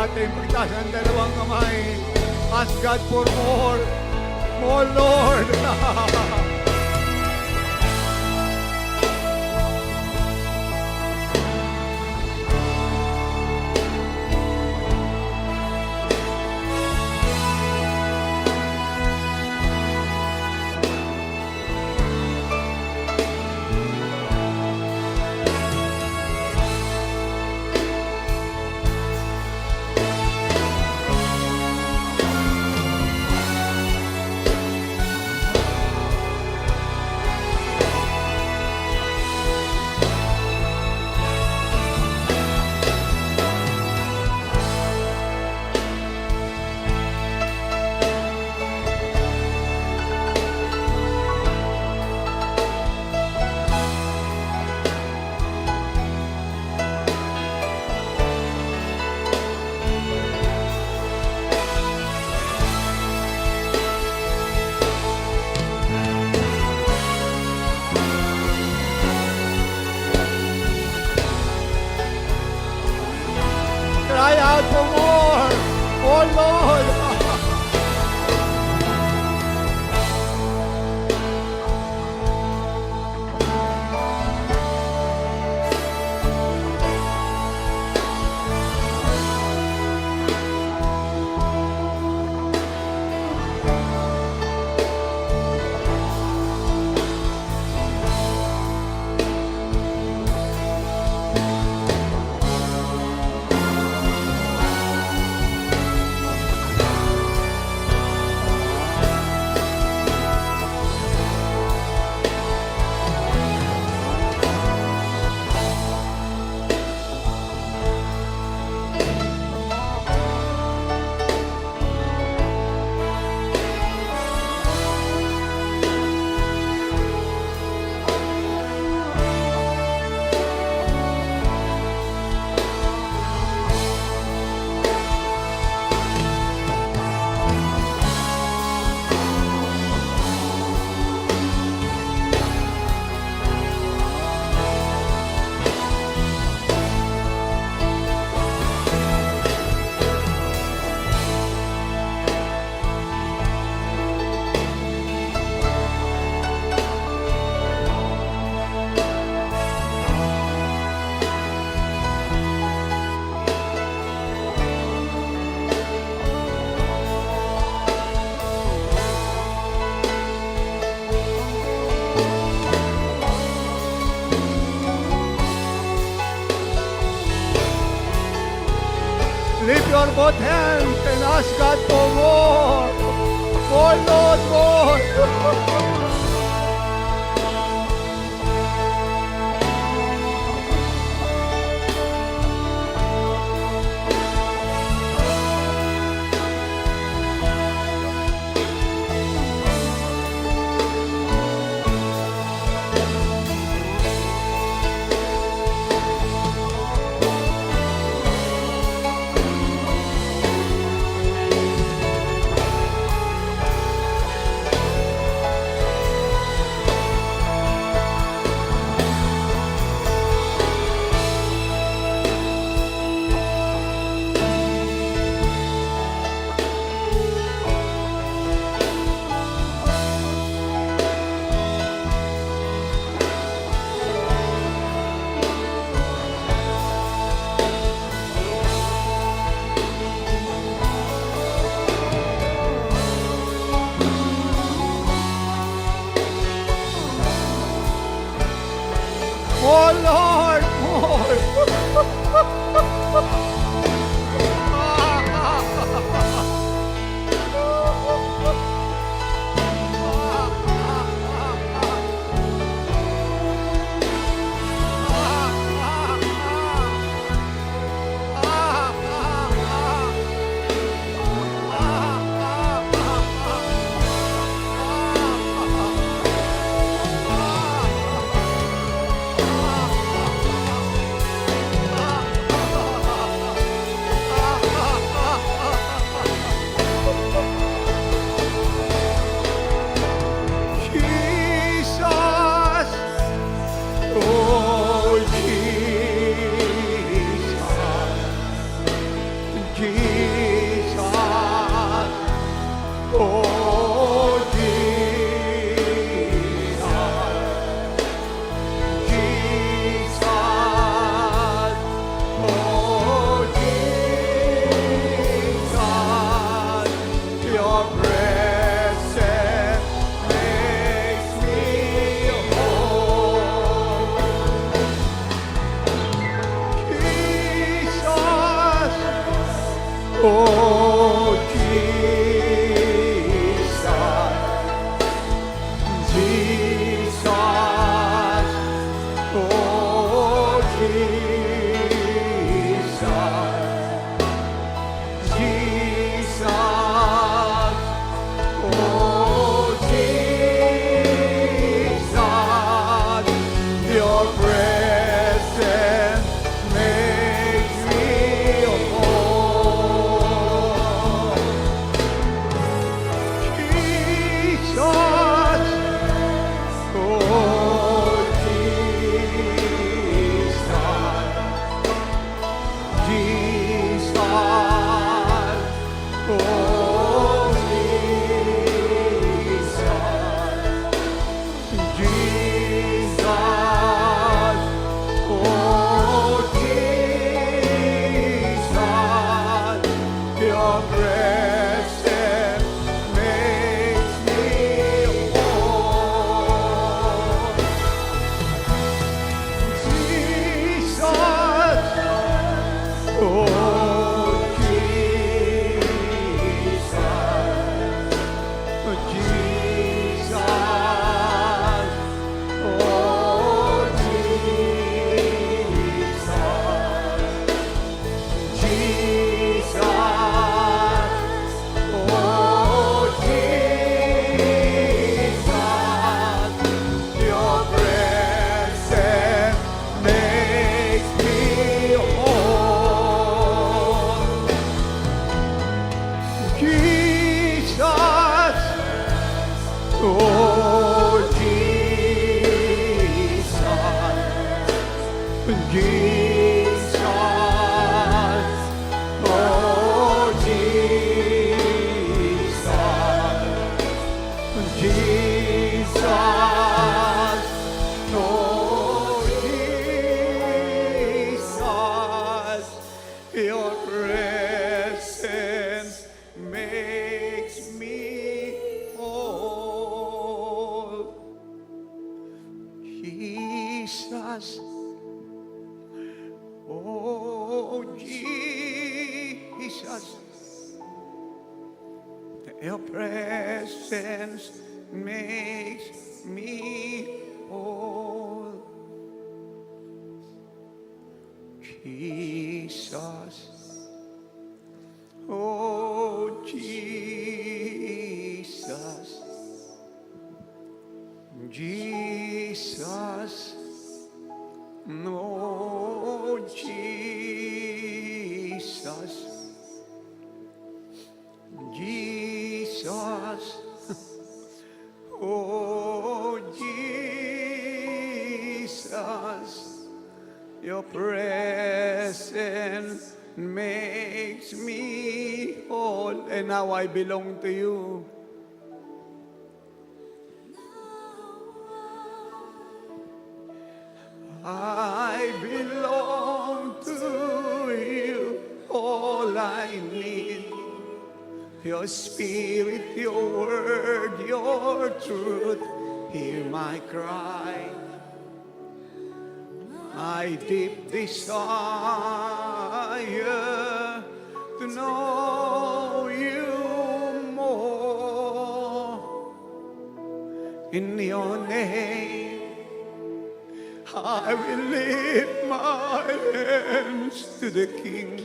natin pagtaas ng dalawang kamay. Ask God for more. More, Lord. Cry out for more. Oh, Lord. Lift your both hands and ask God for more. More, Lord, more. Oh, Jesus, Jesus, oh, Jesus, Jesus, oh, Jesus, your presence makes me whole. Jesus, oh, Jesus, Jesus, oh, Jesus, Jesus, oh, Jesus, your presence makes me whole. Jesus, oh, Jesus, oh, Jesus, Jesus, oh, Jesus, your presence makes me whole. Jesus, oh, Jesus, Jesus, oh, Jesus, Jesus, oh, Jesus, your presence makes me whole. Jesus, oh, Jesus, your presence makes me whole. Jesus, oh, Jesus, Jesus, oh, Jesus, Jesus, oh, Jesus, your presence makes me whole. And now I belong to you. I belong to you. All I need, your spirit, your word, your truth. Hear my cry. My deep desire to know you more. In your name, I will lift my hands to the King.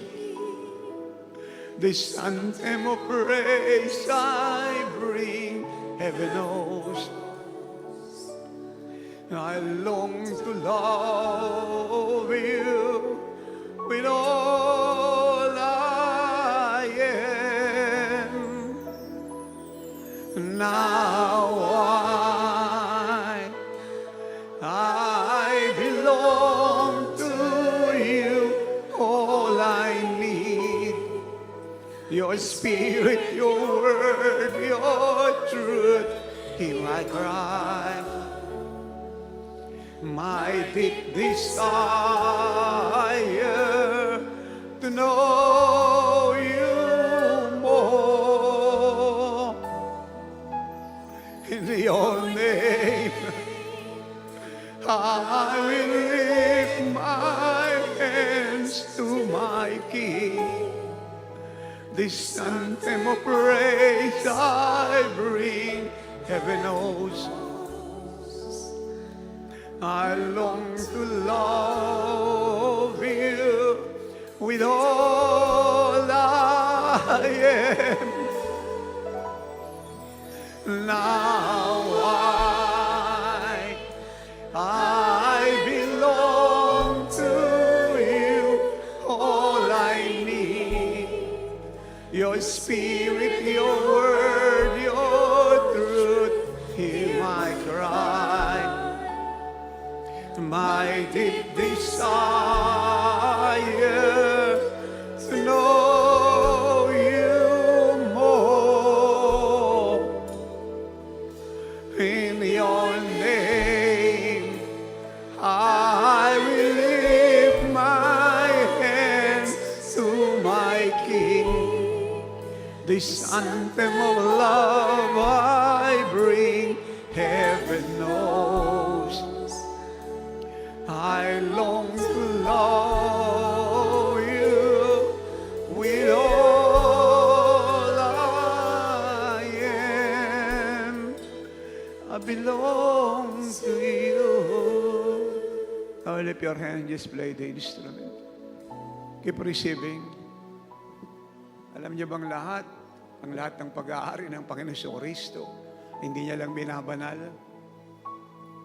This anthem of praise I bring, heaven knows. I long to love you with all I am. Now I belong to you. All I need, your spirit, your word, your truth. Hear my cry. My deep desire to know you more. In your name, I will lift my hands to my King. This anthem of praise I bring, heaven knows. I long to love you with all I am. Now I belong to you. All I need, your spirit, your word, your truth. Hear my cry, my deep desire to know you more. In your name, I will lift my hands to my King. This anthem of love I bring, heaven knows. I long to love you with all I am. I belong to you. Now lift your hand, just play the instrument. Keep receiving. Alam niyo bang ang lahat ng pag-aari ng Panginoon Kristo, hindi niya lang binabanal,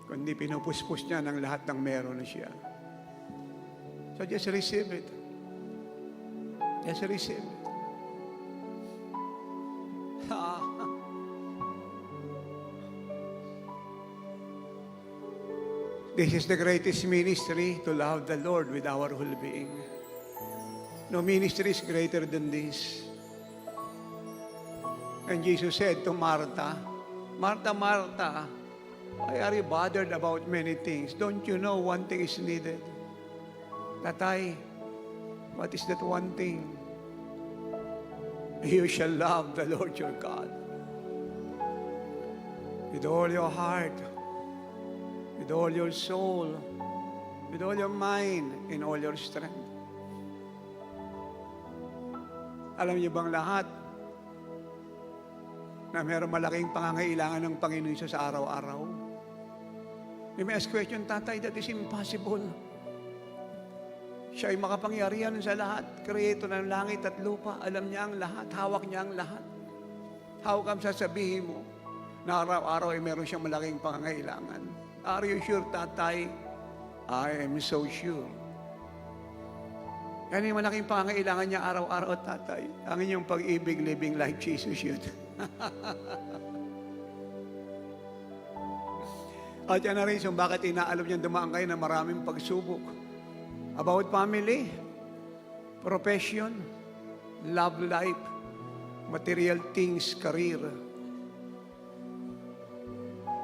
kundi pinupuspos niya ng lahat ng meron na siya. So just receive it. Just receive it. This is the greatest ministry, to love the Lord with our whole being. No ministry is greater than this. And Jesus said to Martha, Martha, Martha, why are you bothered about many things? Don't you know one thing is needed? Tatay, what is that one thing? You shall love the Lord your God with all your heart, with all your soul, with all your mind, and all your strength. Alam niyo bang lahat na mayroong malaking pangangailangan ng Panginoon Isus sa araw-araw? You may ask question, Tatay, that is impossible. Siya ay makapangyarihan sa lahat. Kreator ng langit at lupa. Alam niya ang lahat. Hawak niya ang lahat. How come sasabihin mo na araw-araw ay meron siyang malaking pangangailangan? Are you sure, Tatay? I am so sure. Yan yung malaking pangangailangan niya araw-araw, Tatay. Ang inyong pag-ibig, living like Jesus yun. At yan na rin yung bakit inaalok niyang dumaan kayo na maraming pagsubok. About family, profession, love life, material things, career.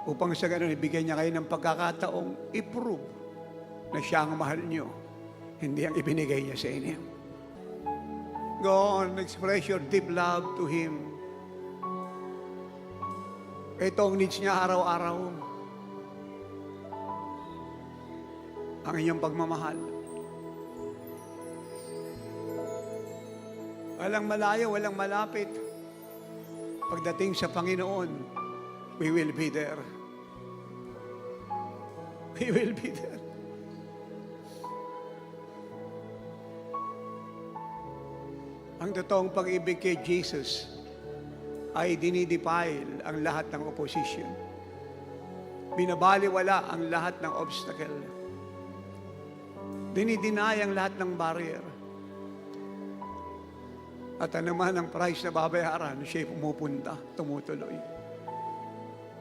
Upang sa ganun, ibigay niya kayo ng pagkakataong i-prove na siya ang mahal niyo, hindi ang ibinigay niya sa inyo. Go on, express your deep love to Him. Ito ang needs niya araw-araw. Ang inyong pagmamahal. Walang malayo, walang malapit. Pagdating sa Panginoon, we will be there. We will be there. Ang totoong pag-ibig kay Jesus ay dinidefile ang lahat ng opposition. Binabaliwala ang lahat ng obstacle. Dinideny ang lahat ng barrier. At ano man ang price na babayaran, siya pumupunta, tumutuloy.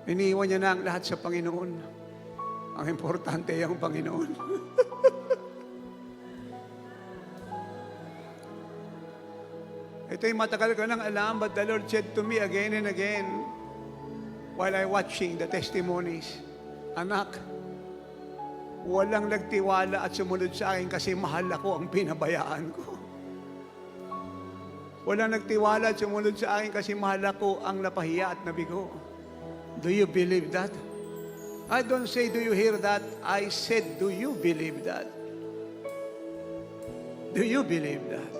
Iniiwan niya na ang lahat sa Panginoon. Ang importante ay ang Panginoon. Ito'y matagal ko nang alam, but the Lord said to me again and again, while I watching the testimonies, Anak, walang nagtiwala at sumunod sa akin kasi mahal ako ang pinabayaan ko. Walang nagtiwala at sumunod sa akin kasi mahal ako ang napahiya at nabigo. Do you believe that? I don't say, do you hear that? I said, do you believe that? Do you believe that?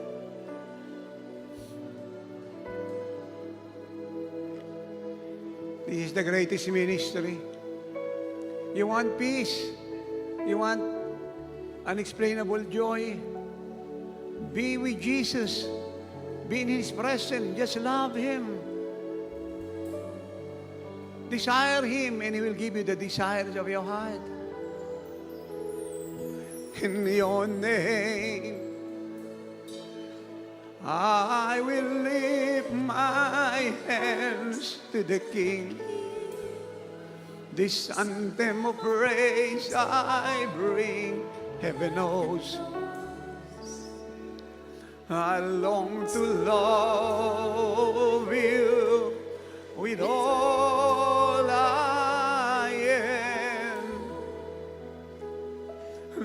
This is the greatest ministry. You want peace? You want unexplainable joy? Be with Jesus. Be in His presence. Just love Him. Desire Him, and He will give you the desires of your heart. In your name, I will lift my hands to the King. This anthem of praise I bring, heaven knows. I long to love you with all I am.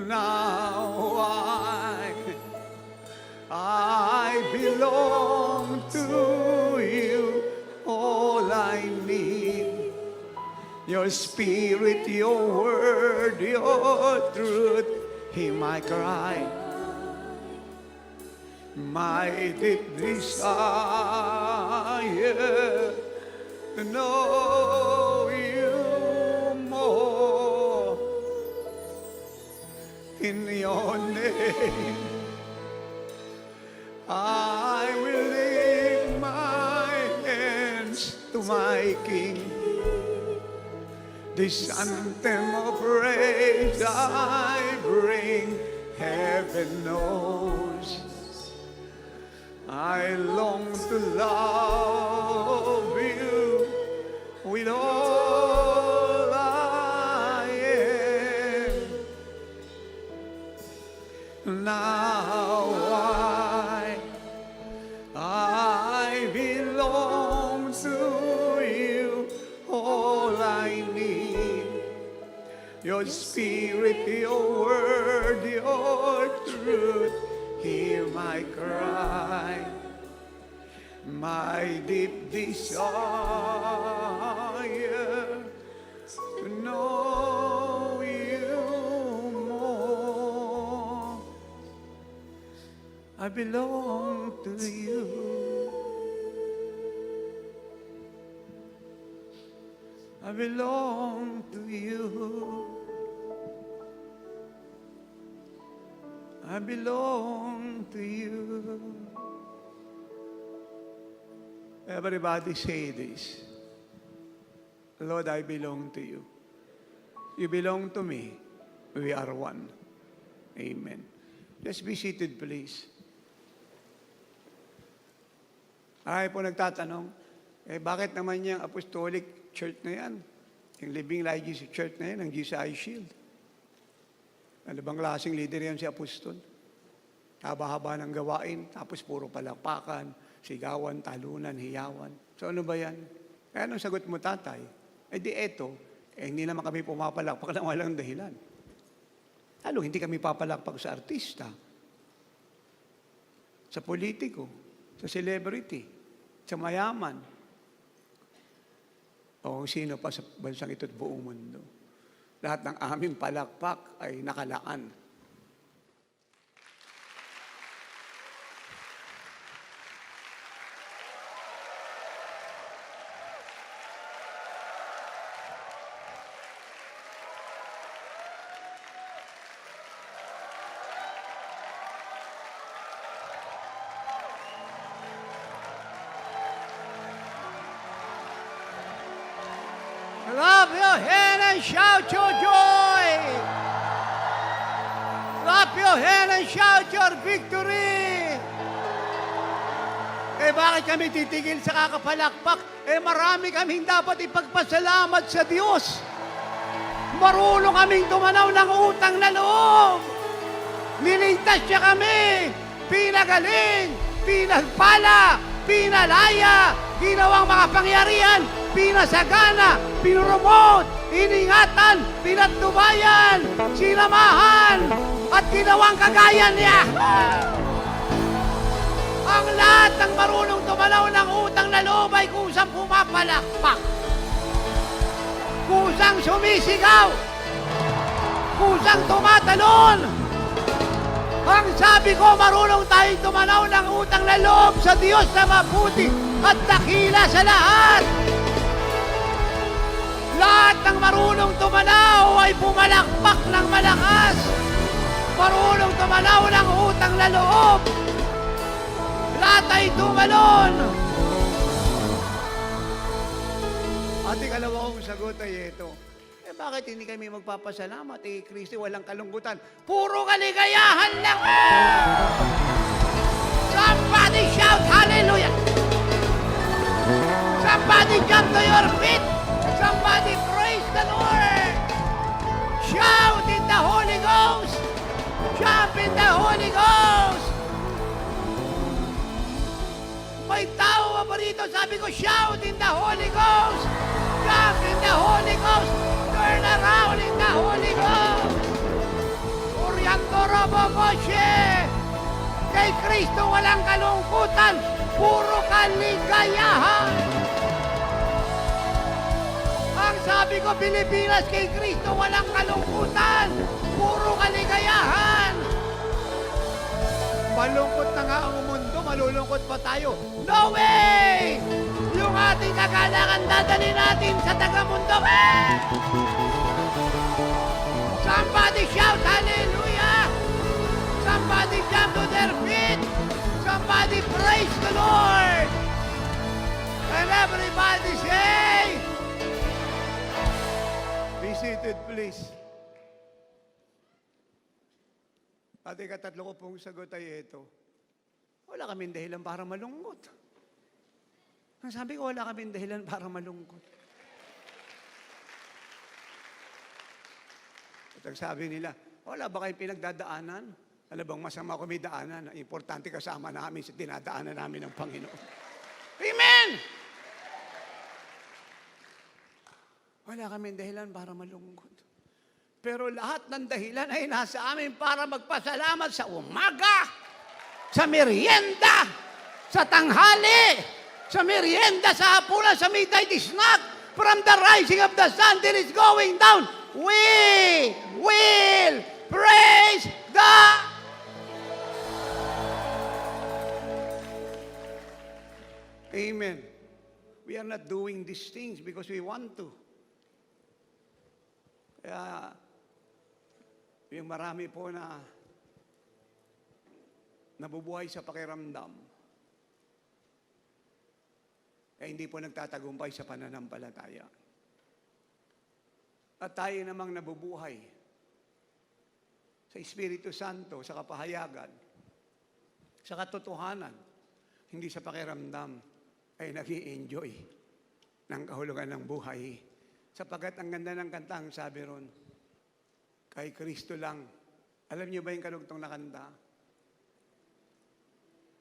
Now I belong to you, all I need. Your spirit, your word, your truth, hear my cry. My deep desire to know you more. In your name, I will lift my hands to my King. This anthem of praise I bring, heaven knows. I long to love you with all I am. Now I belong to you, all I need. Your spirit, your word, your truth, hear my cry. My deep desire to know you more. I belong to you. I belong to you. I belong to you. Everybody say this. Lord, I belong to you. You belong to me. We are one. Amen. Just be seated, please. Marami po nagtatanong, bakit naman yung apostolic church na yan? Yung Living Light Jesus Church na yan, ang GCI Shield. Ano bang klaseng leader yan si apostol? Haba-haba ng gawain, tapos puro palakpakan, sigawan, talunan, hiyawan. So ano ba yan? Kaya anong sagot mo, tatay? Di eto, hindi naman kami pumapalakpak ng walang dahilan. Lalo, hindi kami papalakpak sa artista, sa politiko, sa celebrity, sa mayaman, o sino pa sa bansang ito at buong mundo. Lahat ng aming palakpak ay nakalaan. Clap your hand and shout your joy. Clap your hand and shout your victory. Bakit kami titigil sa kakapalakpak? Marami kaming dapat ipagpasalamat sa Diyos. Marunong kaming tumanaw ng utang na loob. Niligtas siya kami. Pinagaling, pinagpala, pinalaya, ginawang mga pangyarihan, pinasagana, pinromote, iningatan, pinatnubayan, sinamahan, at ginawang kagaya niya. Ang lahat ng marunong tumalaw ng utang na loob ay kusang pumapalakpak, kusang sumisigaw, kusang tumatalon. Ang sabi ko, marunong tayong tumanaw ng utang na loob sa Diyos na mabuti at dakila sa lahat. Lahat ng marunong tumalaw ay pumalakpak ng malakas. Marunong tumalaw ng utang na loob. Lahat ay tumalon. At ikalawang sagot ay ito. Bakit hindi kami magpapasalamat? Kristo, walang kalungkutan. Puro kaligayahan lang. Somebody shout hallelujah. Somebody jump to your feet. Somebody praise the Lord. Shout in the Holy Ghost. Jump in the Holy Ghost. May tao pa rito, sabi ko, shout in the Holy Ghost. Jump in the Holy Ghost. Turn around in the Holy Ghost. Oriando Robo Moshe. Kay Kristo walang kalungkutan. Puro kaligayahan. Ang sabi ko, Pilipinas, kay Kristo walang kalungkutan. Puro kaligayahan. Malungkot na nga ang mundo, malulungkot pa tayo. No way! Yung ating kagalakan dadali natin sa tagamundo. Somebody shout hallelujah! Somebody jump to their feet! Somebody praise the Lord! And everybody say, be seated please. At ikatatlo ko pong sagot ay ito. Wala kaming dahilan para malungkot. Ang sabi ko, wala kaming dahilan para malungkot. At ang sabi nila, wala ba kayong pinagdadaanan? Alam bang masama kung may daanan? Importante kasama namin sa dinadaanan namin ng Panginoon. Amen! Wala kaming dahilan para malungkot. Pero lahat ng dahilan ay nasa amin para magpasalamat sa umaga, sa merienda, sa tanghali, sa merienda, sa hapunan, sa midnight snack, from the rising of the sun till it's going down. We will praise the Amen. We are not doing these things because we want to. Kaya, yung marami po na nabubuhay sa pakiramdam, kaya hindi po nagtatagumpay sa pananampalataya. At tayo namang nabubuhay sa Espiritu Santo, sa kapahayagan, sa katotohanan, hindi sa pakiramdam, ay nag-i-enjoy ng kahulugan ng buhay. Sapagkat ang ganda ng kanta, ang sabi ron, kay Kristo lang. Alam niyo ba yung kalugtong na kanta?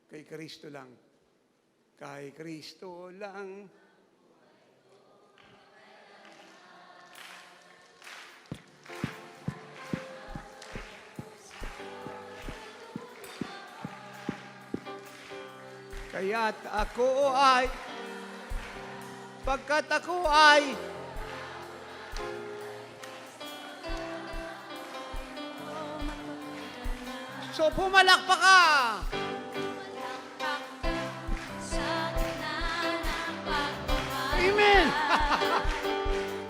Kay Kristo lang. Kay Kristo lang. Kaya't ako ay, pagkat ako ay, so pumalakpak ka. Amen.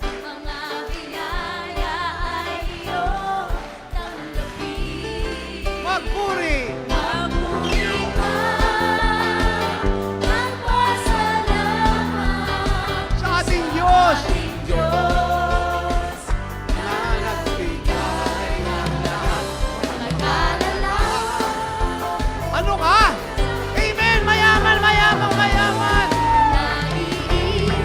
Mga biyaya ay iyong tanggapin. Magpuri. Magpuri ka, magpasalamat Sa ating Diyos. ating Diyos. Na nagbigay ng lahat. Nag-alala, Ano ka? Amen. Mayaman, mayaman, mayaman. naiiwan,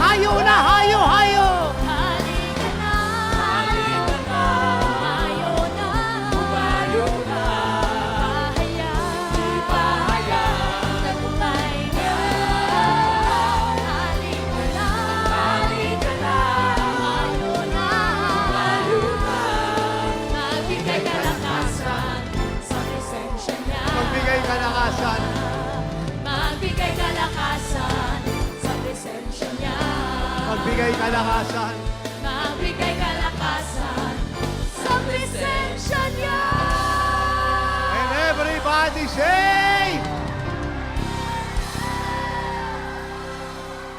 hayo na, hayo, hayo. Halika na, halika na, tumayo na, tumayo na, bahaya, tagumpay na. Halika na, halika na, tumayo na, tumayo na, magbigay kalakasan sa presensya niya. Magbigay kalakasan. Magbigay kalakasan sa presensya niya. Magbigay kalakasan. Magbigay kalakasan sa presensya niya. And everybody say,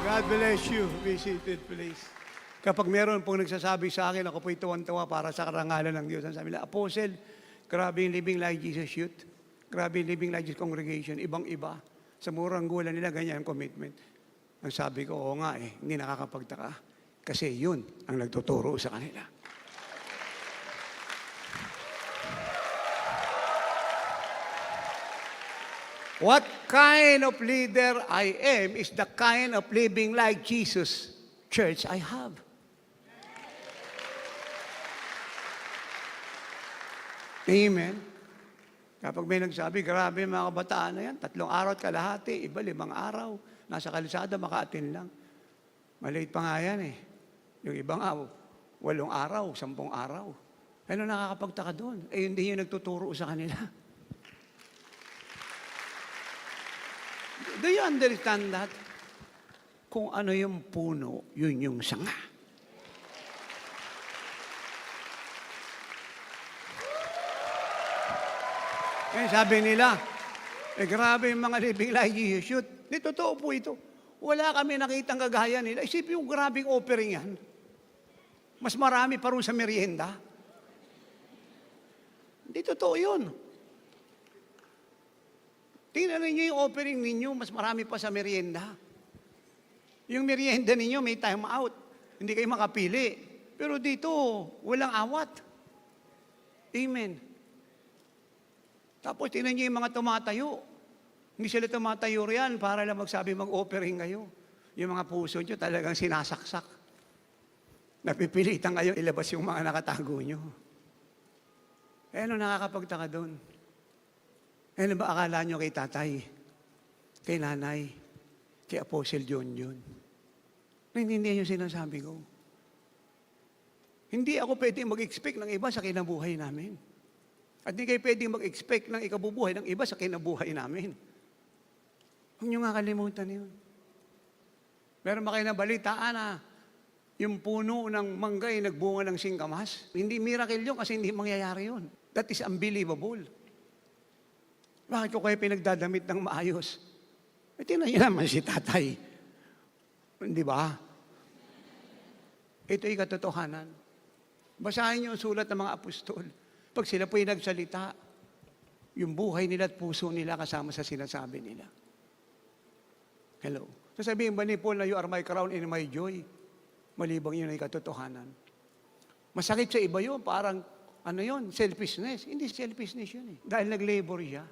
God bless you. Be seated, please. Kapag meron pong nagsasabi sa akin, ako po'y tuwan-tuwa para sa karangalan ng Diyos. Ang sabi nila, Apostle, grabe yung Living Like Jesus Youth. Grabe yung Living Like Jesus Congregation. Ibang-iba. Sa murang gulan nila, ganyan ang commitment. Ang sabi ko, oo nga hindi nakakapagtaka. Kasi yun ang nagtuturo sa kanila. What kind of leader I am is the kind of living like Jesus church I have. Amen. Kapag may nagsabi, grabe mga kabataan na yan, 3 araw at kalahati, iba 5 araw, nasa kalisada, makaatin lang. Maliit pa nga yan Yung ibang 8 araw, 10 araw. Ano nakakapagtaka doon? Hindi yung nagtuturo sa kanila. Do you understand that? Kung ano yung puno, yun yung sanga. Sabi nila, grabe yung mga living like Jesus Youth. Di totoo po ito. Wala kami nakitang kagaya nila. Isipin yung grabing offering yan. Mas marami pa rin sa merienda. Hindi totoo yun. Tingnan ninyo yung offering ninyo, mas marami pa sa merienda. Yung merienda ninyo, may time out. Hindi kayo makapili. Pero dito, walang awat. Amen. Tapos tingnan niyo yung mga tumatayo. Hindi sila tumatayo riyan para lang magsabi mag-offering kayo. Yung mga puso nyo talagang sinasaksak. Napipilitan kayo ilabas yung mga nakatago nyo. Ano nakakapagtaka doon? Ano ba akala nyo kay tatay, kay nanay, kay Apostle John? Naintindihan yung sinasabi ko. Hindi ako pwedeng mag-expect ng iba sa kinabuhay namin. At hindi kayo pwedeng mag-expect ng ikabubuhay ng iba sa kinabuhay namin. Huwag nyo nga kalimutan yun. Meron ba kayo nabalitaan na yung puno ng mangga ay nagbunga ng singkamas? Hindi miracle yun kasi hindi mangyayari yun. That is unbelievable. Bakit ko kayo pinagdadamit ng maayos? Tingnan nyo naman si tatay. Di ba? Ito ay katotohanan. Basahin niyo ang sulat ng mga apostol. Pag sila po'y nagsalita, yung buhay nila at puso nila kasama sa sinasabi nila. Hello. Sasabihin ba ni Paul na you are my crown and my joy? Malibang yun ay katotohanan. Masakit sa iba yun, parang selfishness. Hindi selfishness yun Dahil nag-labor siya,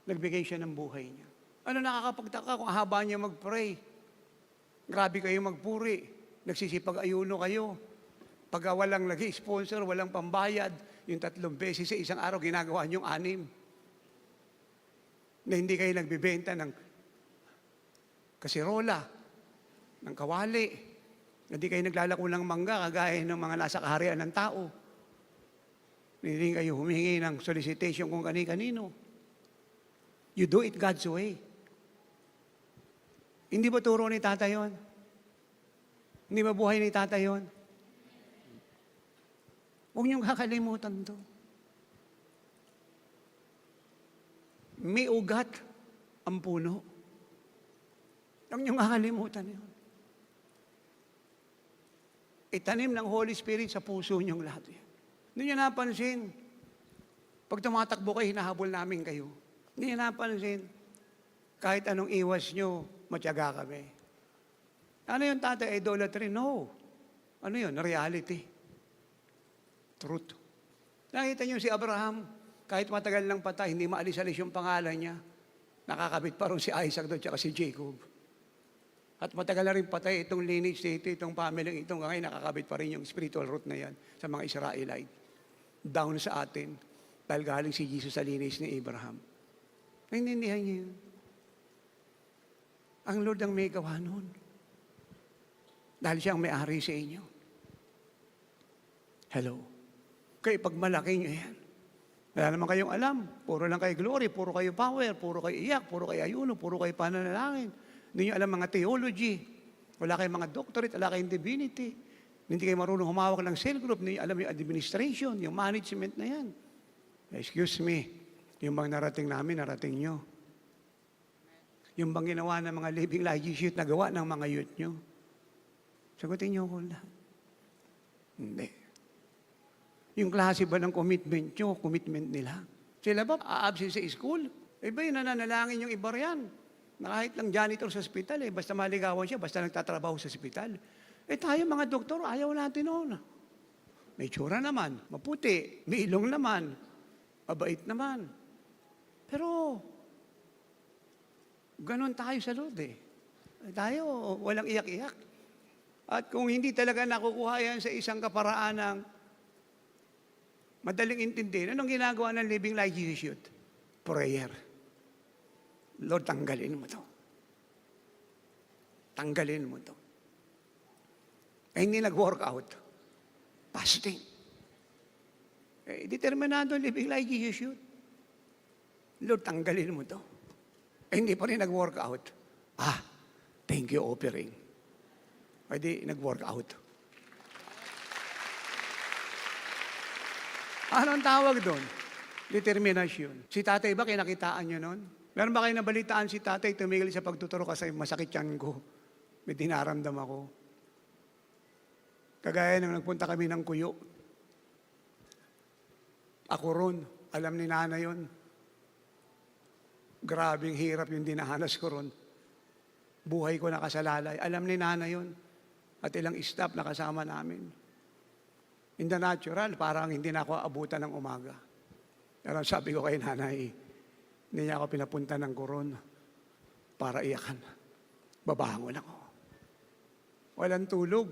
nagbigay siya ng buhay niya. Ano nakakapagtaka kung haba niya mag-pray? Grabe kayo magpuri. Nagsisipag-ayuno kayo. Pag walang nag-sponsor, walang pambayad, yung 3 beses sa isang araw, ginagawa niyong 6. Na hindi kayo nagbibenta ng kasirola, ng kawali. Hindi kayo naglalako ng mangga, kagaya ng mga nasa kaharian ng tao. Hindi kayo humingi ng solicitation kung kani-kanino. You do it God's way. Hindi ba turo ni Tata yun? Hindi ba buhay ni Tata yun? Huwag niyong kakalimutan to. May ugat ang puno. Huwag niyong kakalimutan yun. Itanim ng Holy Spirit sa puso niyong lahat yan. Hindi niyo napansin. Pag tumatakbo kayo, hinahabol namin kayo. Hindi niyo napansin. Kahit anong iwas niyo, matyaga kami. Ano yung Tata? Idolatry? No. Ano yun? Reality. Truth. Nakita niyo si Abraham, kahit matagal ng patay, hindi maalis-alis yung pangalan niya. Nakakabit pa rin si Isaac doon, tsaka si Jacob. At matagal na rin patay itong lineage dito, itong family itong ngayon nakakabit pa rin yung spiritual root na yan sa mga Israelite. Down sa atin, dahil galing si Jesus sa lineage ni Abraham. Naintindihan niyo yun? Ang Lord ang may gawa nun. Dahil siya ang may-ari sa inyo. Hello. Kaya pag malaki niyo yan, wala naman kayong alam. Puro lang kayo glory, puro kayo power, puro kayo iyak, puro kayo ayuno, puro kayo pananalangin. Hindi nyo alam mga theology. Wala kayong mga doctorate, wala kayong divinity. Hindi kayo marunong humawak ng cell group, hindi nyo alam yung administration, yung management na yan. Excuse me, yung bang narating namin, narating nyo. Yung bang ginawa ng mga living life youth, nagawa ng mga youth nyo. Sagutin nyo ko lahat. Hindi. Yung klase ba ng commitment nyo, commitment nila? Sila ba a-absent sa school? Iba yung nananalangin yung iba riyan. Na kahit lang janitor sa ospital, basta maligawan siya, basta nagtatrabaho sa ospital. Tayo mga doktor, ayaw natin noon. May tsura naman, maputi, may ilong naman, mabait naman. Pero, ganon tayo sa Lord Tayo, walang iyak-iyak. At kung hindi talaga nakukuha yan sa isang kaparaan ng madaling intindihin, anong ginagawa ng Living Like Jesus Youth? Prayer. Lord, tanggalin mo to. Tanggalin mo to. Hindi nag-workout. Fasting. Determinado living like Jesus should. Lord, tanggalin mo to. Hindi pa rin nag-workout. Thank you, offering. Di nag-workout. Anong tawag doon? Determinasyon. Si tatay ba kinakitaan nyo noon? Meron ba kayo nabalitaan si tatay tumigil sa pagtuturo kasi masakit yan ko? May dinaramdam ako. Kagaya nang nagpunta kami ng Kuyo. Ako ron, alam ni Nana yun. Grabing hirap yung dinahanas ko ron. Buhay ko nakasalalay. Alam ni Nana yun. At ilang staff na kasama namin. In the natural, parang hindi na ako abutan ng umaga. Pero sabi ko kay Nanay, hindi niya ako pinapunta ng Coron para iyakan. Babangon ako. Walang tulog.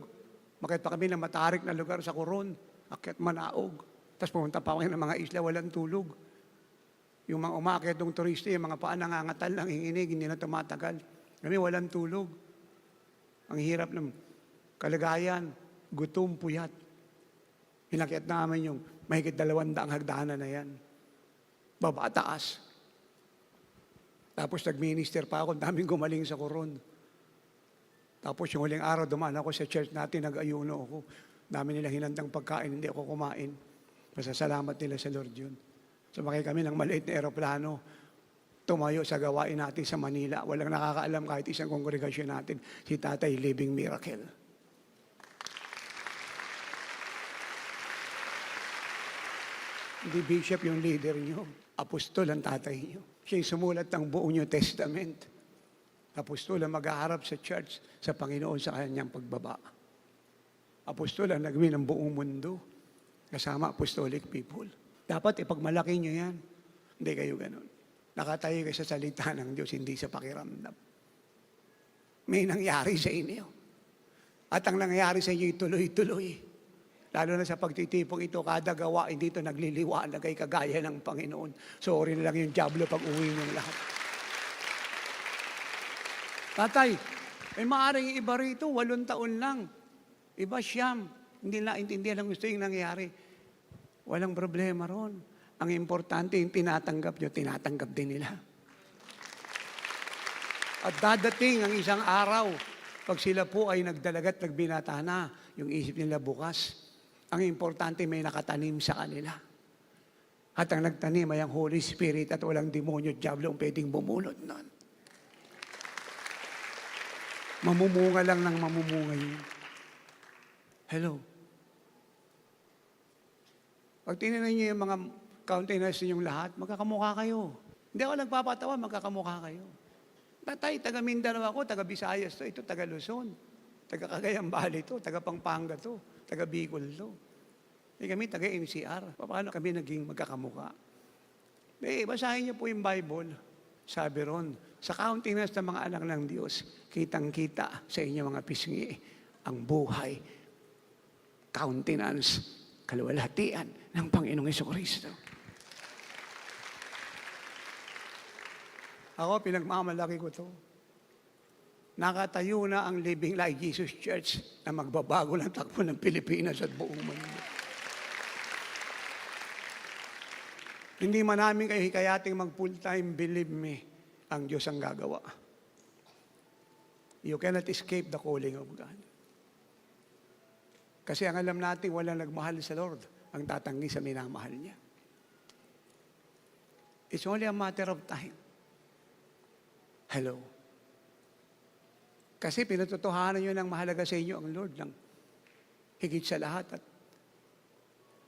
Makita pa kami na matarik na lugar sa Coron. Akyat Manaog. Tapos pumunta pa kami ng mga isla, walang tulog. Yung mga umakyat ng turista, yung mga paa nangangatal, nanginginig, hindi na tumatagal. Kami walang tulog. Ang hirap ng kalagayan, gutom, puyat. Pinakyat namin yung mahigit 200 hagdanan na yan. Baba, taas. Tapos nag-minister pa ako, daming gumaling sa Coron. Tapos yung huling araw, dumaan ako sa church natin, nag-ayuno ako. Dami nila hinandang pagkain, hindi ako kumain. Pasasalamat nila sa Lord yun. Sumakay kami ng maliit na eroplano, tumayo sa gawain natin sa Manila. Walang nakakaalam kahit isang kongregasyon natin, si Tatay Living Miracle. Hindi bishop yung leader nyo, apostol ang tatay nyo. Siya yung sumulat ng buong New Testament. Apostol ang mag-aharap sa church, sa Panginoon sa kanyang pagbaba. Apostol ang nagawin ng buong mundo, kasama apostolic people. Dapat ipagmalaki nyo yan. Hindi kayo ganun. Nakatayo kayo sa salita ng Diyos, hindi sa pakiramdam. May nangyari sa inyo. At ang nangyari sa inyo, tuloy-tuloy. Lalo na sa pagtitipong ito, kada gawa, hindi ito nagliliwanag ay kagaya ng Panginoon. Sorry na lang yung diablo pag uwi ng lahat. Tatay, maaaring iba rito, 8 taon lang. Iba siyam. Hindi na intindihan ang gusto yung nangyari. Walang problema ron. Ang importante, yung tinatanggap nyo, tinatanggap din nila. At dadating ang isang araw, pag sila po ay nagdalagat, nagbinata na, yung isip nila bukas, ang importante may nakatanim sa kanila. At ang nagtanim ay ang Holy Spirit at walang demonyo, diablo ang pwedeng bumulot nun. Mamumunga lang ng mamumunga yun. Hello. Pag tinignan niyo yung mga countenance ninyong lahat, magkakamukha kayo. Hindi ako nagpapatawa, magkakamukha kayo. Tatay, taga Mindanao ako, taga Visayas to, ito taga Luzon, taga Cagayan Valley to, taga Pampanga to, taga Bicol to. Kami taga NCR. Paano kami naging magkakamukha? Basahin niyo po yung Bible. Sabi ron, sa countenance ng mga anak ng Diyos, kitang-kita sa inyo mga pisngi ang buhay, countenance, kaluwalhatian ng Panginoong Jesucristo. Ako, pinagmamalaki ko to. Nakatayo na ang Living Like Jesus Church na magbabago ng takbo ng Pilipinas at buong mundo. Hindi man namin kayo hikayating mag-full-time, believe me, ang Diyos ang gagawa. You cannot escape the calling of God. Kasi ang alam natin, walang nagmahal sa Lord ang tatanggi sa minamahal niya. It's only a matter of time. Hello. Kasi pinatutuhanan nyo ng mahalaga sa inyo ang Lord ng higit sa lahat at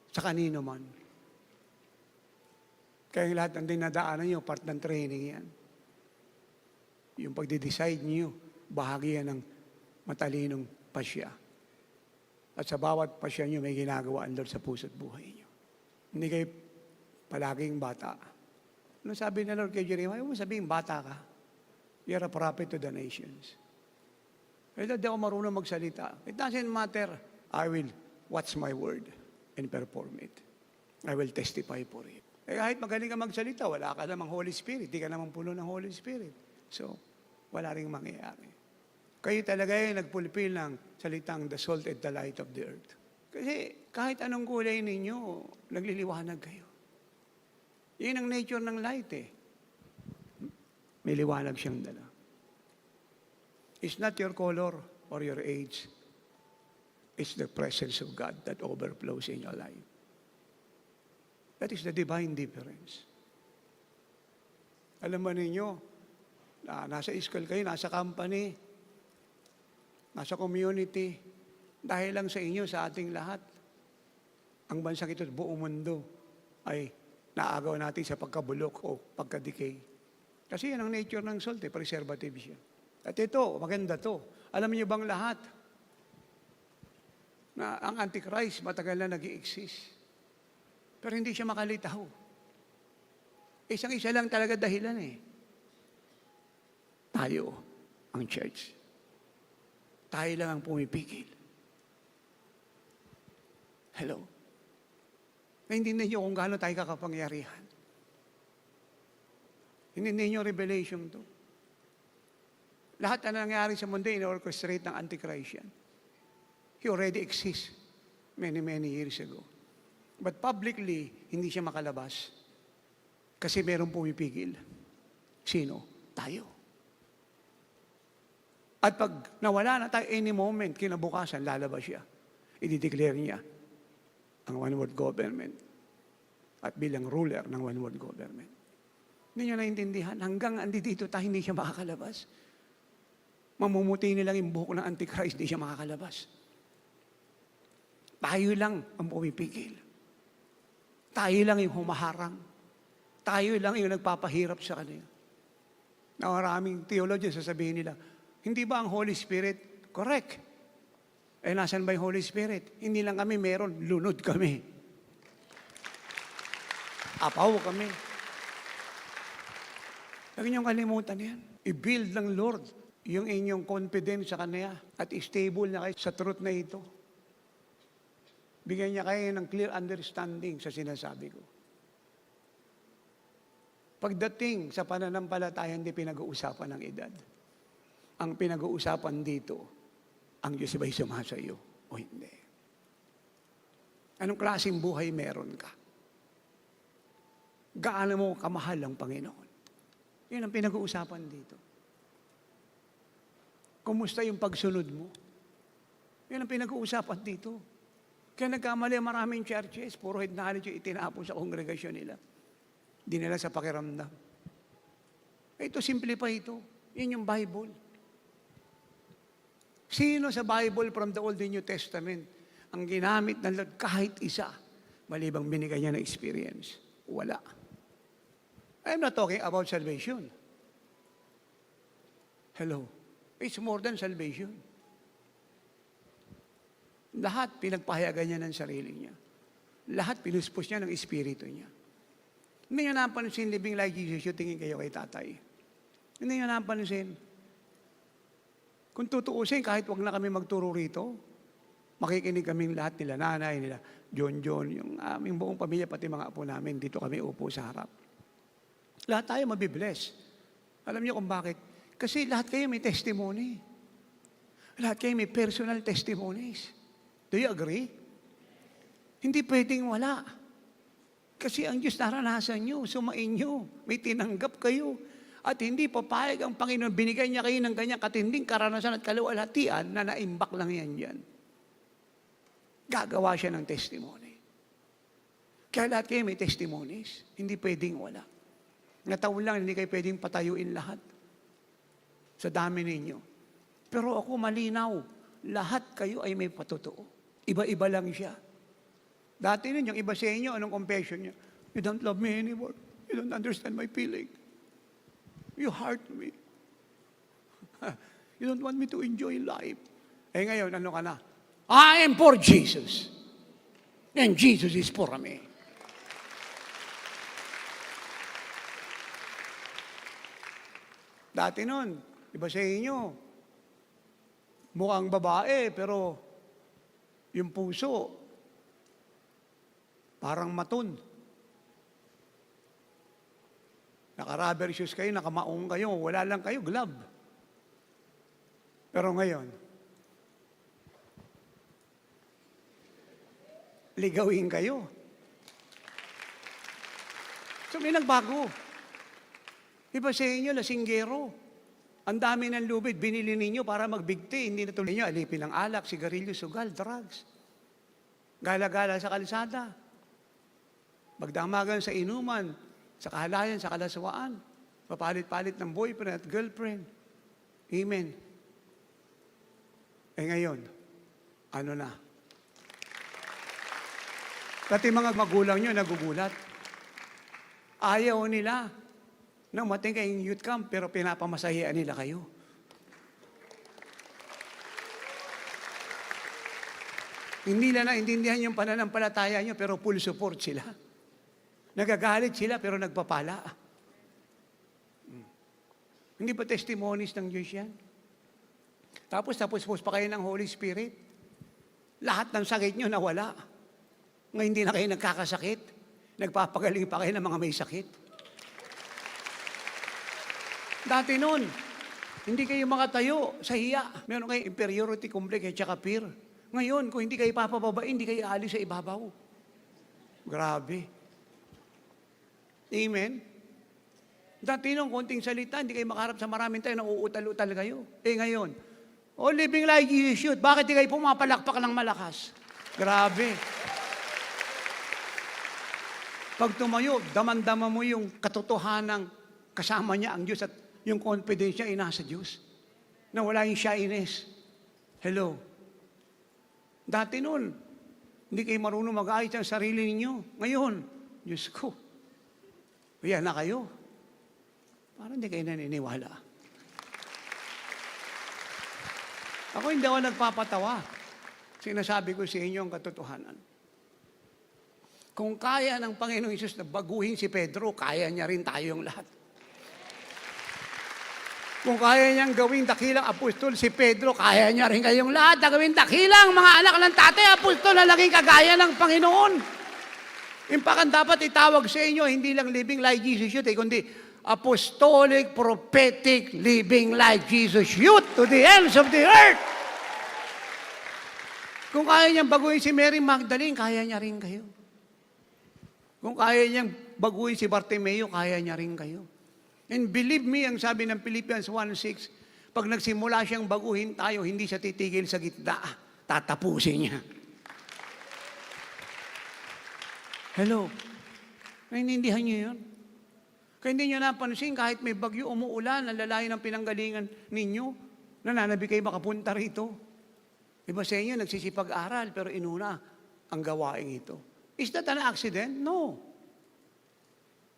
sa kanino man. Kaya lahat ng dinadaanan nyo, part ng training yan. Yung pagde-decide nyo, bahagi yan ng matalinong pasya. At sa bawat pasya nyo, may ginagawa ang Lord sa puso at buhay nyo. Hindi kayo palaging bata. Ano sabi ng Lord kay Jeremiah? Huwag mo sabihin, bata ka. You're a prophet to the nations. Kaya di ako marunong magsalita. It doesn't matter. I will watch my word and perform it. I will testify for it. Eh kahit magaling ka magsalita, wala ka namang Holy Spirit. Di ka namang puno ng Holy Spirit. So, wala rin mangyayari. Kayo talaga yung nagpulpil ng salitang the salt and the light of the earth. Kasi kahit anong kulay ninyo, nagliliwanag kayo. Yun ang nature ng light eh. May liwanag siyang dala. It's not your color or your age. It's the presence of God that overflows in your life. That is the divine difference. Alam mo ninyo, nasa school kayo, nasa company, nasa community, dahil lang sa inyo, sa ating lahat, ang bansang ito, buong mundo, ay naagaw natin sa pagkabulok o pagkadecay. Kasi yan ang nature ng salt, preservative siya. At ito, maganda to. Alam niyo bang lahat na ang Antichrist matagal na nag-i-exist? Pero hindi siya makalitaw. Isang-isa lang talaga dahilan eh. Tayo, ang church. Tayo lang ang pumipigil. Hello? Naintindihan niyo kung gaano tayo kakapangyarihan. Hindi niyo revelation to. Lahat na nangyari sa mundo, in-orchestrate ng Antichrist yan. He already exists many years ago. But publicly, hindi siya makalabas. Kasi merong pumipigil. Sino? Tayo. At pag nawala na tayo any moment, kinabukasan, lalabas siya. I-declare niya ang one-world government at bilang ruler ng one-world government. Hindi niyo naintindihan. Hanggang andito tayo, hindi siya makakalabas. Mamumuti nilang yung buhok ng Antichrist, hindi siya makakalabas. Tayo lang ang pumipigil. Tayo lang yung humaharang. Tayo lang yung nagpapahirap sa kanila. Na maraming theologians sasabihin nila, hindi ba ang Holy Spirit? Correct. Eh, nasan ba yung Holy Spirit? Hindi lang kami meron, lunod kami. Apaw kami. Huwag niyong kalimutan yan. I-build ng Lord yung inyong confidence sa Kanya at stable na kayo sa truth na ito. Bigyan niya kayo ng clear understanding sa sinasabi ko. Pagdating sa pananampalataya, hindi pinag-uusapan ng edad. Ang pinag-uusapan dito, ang Diyos ba'y sumasa iyo o hindi? Anong klaseng buhay meron ka? Gaano mo kamahal ang Panginoon? Yun ang pinag-uusapan dito. Kumusta yung pagsunod mo? Yun ang pinag-uusapan dito. Kaya nagkamali ang maraming churches, puro head knowledge yung itinapon sa kongregasyon nila. Di nila sa pakiramdam. Ito, simple pa ito. Yun yung Bible. Sino sa Bible from the Old and New Testament ang ginamit ng Lord kahit isa, malibang binigay niya ng experience? Wala. I'm not talking about salvation. Hello. It's more than salvation. Lahat pinagpahayagan niya ng sarili niya. Lahat pinuspos niya ng espiritu niya. Hindi niya napansin living like Jesus, yung tingin kayo kay tatay. Hindi nyo napansin. Kung tutuusin, kahit wag na kami magturo rito, makikinig kaming lahat nila, nanay nila, John, yung aming buong pamilya, pati mga apo namin, dito kami upo sa harap. Lahat tayo mabibless. Alam niyo kung bakit? Kasi lahat kayo may testimony. Lahat kayo may personal testimonies. Do you agree? Hindi pwedeng wala. Kasi ang Diyos naranasan nyo, sumain nyo, may tinanggap kayo. At hindi papayag ang Panginoon, binigay niya kayo ng kanyang katinding karanasan at kaluwalhatian na naimbak lang yan dyan. Gagawa siya ng testimony. Kaya lahat kayo may testimonies. Hindi pwedeng wala. Nataon lang, hindi kayo pwedeng patayuin lahat. Sa dami ninyo. Pero ako malinaw, lahat kayo ay may patotoo. Iba-iba lang siya. Dati nun, yung iba sa inyo, anong confession niya? You don't love me anymore. You don't understand my feeling. You hurt me. You don't want me to enjoy life. Eh ngayon, ano ka na? I am for Jesus. And Jesus is for me. Dati nun, iba sa inyo, mukhang babae, pero yung puso, parang maton. Naka-rubber shoes kayo, nakamaong kayo, wala lang kayo, glove. Pero ngayon, ligawin kayo. So may nagbago. Iba sa inyo, lasinggero. Ang dami ng lubid, binili ninyo para magbigti. Hindi na tuloy nyo, alipin ng alak, sigarilyo, sugal, drugs. Gala-gala sa kalsada. Magdamagan sa inuman, sa kahalayan, sa kalaswaan. Papalit-palit ng boyfriend at girlfriend. Amen. Eh ngayon, ano na? Pati mga magulang nyo nagugulat. Ayaw nila nang mating kayong youth camp, pero pinapamasahian nila kayo. Hindi na naintindihan yung pananampalataya nyo, pero full support sila. Nagagalit sila, pero nagpapala. Hindi ba testimonies ng Diyos yan? Tapos pa kayo ng Holy Spirit. Lahat ng sakit nyo nawala. Ngayon hindi na kayo nagkakasakit. Nagpapagaling pa kayo ng mga may sakit. Dati noon, hindi kayo makatayo sa hiya. Meron kayo inferiority complex at saka fear. Ngayon, kung hindi kayo papababa, hindi kayo alis sa ibabaw. Grabe. Amen? Dati nung konting salita, hindi kayo makaharap sa maraming tayo, nauutal-utal kayo. Eh ngayon, living like Jesus should. Bakit di kayo pumapalakpak ng malakas? Grabe. Pag tumayo, daman-dama mo yung katotohanan kasama niya ang Diyos at yung confidence niya ay nasa Diyos. Na wala yung shyness. Hello. Dati noon, hindi kayo marunong mag-ayos ang sarili ninyo. Ngayon, Diyos ko, yan na kayo. Parang hindi kayo naniniwala. Ako hindi ako nagpapatawa. Sinasabi ko sa inyo ang katotohanan. Kung kaya ng Panginoong Hesus na baguhin si Pedro, kaya niya rin tayong lahat. Kung kaya niyang gawing dakilang apostol si Pedro, kaya niya rin kayong lahat na gawing dakilang mga anak ng tatay, apostol na laging kagaya ng Panginoon. Impakan dapat itawag sa inyo, hindi lang living like Jesus youth, kundi apostolic, prophetic, living like Jesus youth to the ends of the earth. Kung kaya niyang baguhin si Mary Magdalene, kaya niya rin kayo. Kung kaya niyang baguhin si Bartimeo, kaya niya rin kayo. And believe me, ang sabi ng Philippians 1:6, pag nagsimula siyang baguhin tayo, hindi siya titigil sa gitna, tatapusin niya. Hello? Naiintindihan niyo yun? Kaya hindi niyo napansin, kahit may bagyo, umuulan, ang lalayo ng pinanggalingan ninyo, nananabi kayo makapunta rito. Iba sa inyo, nagsisipag-aral, pero inuna ang gawain ito. Is that an accident? No.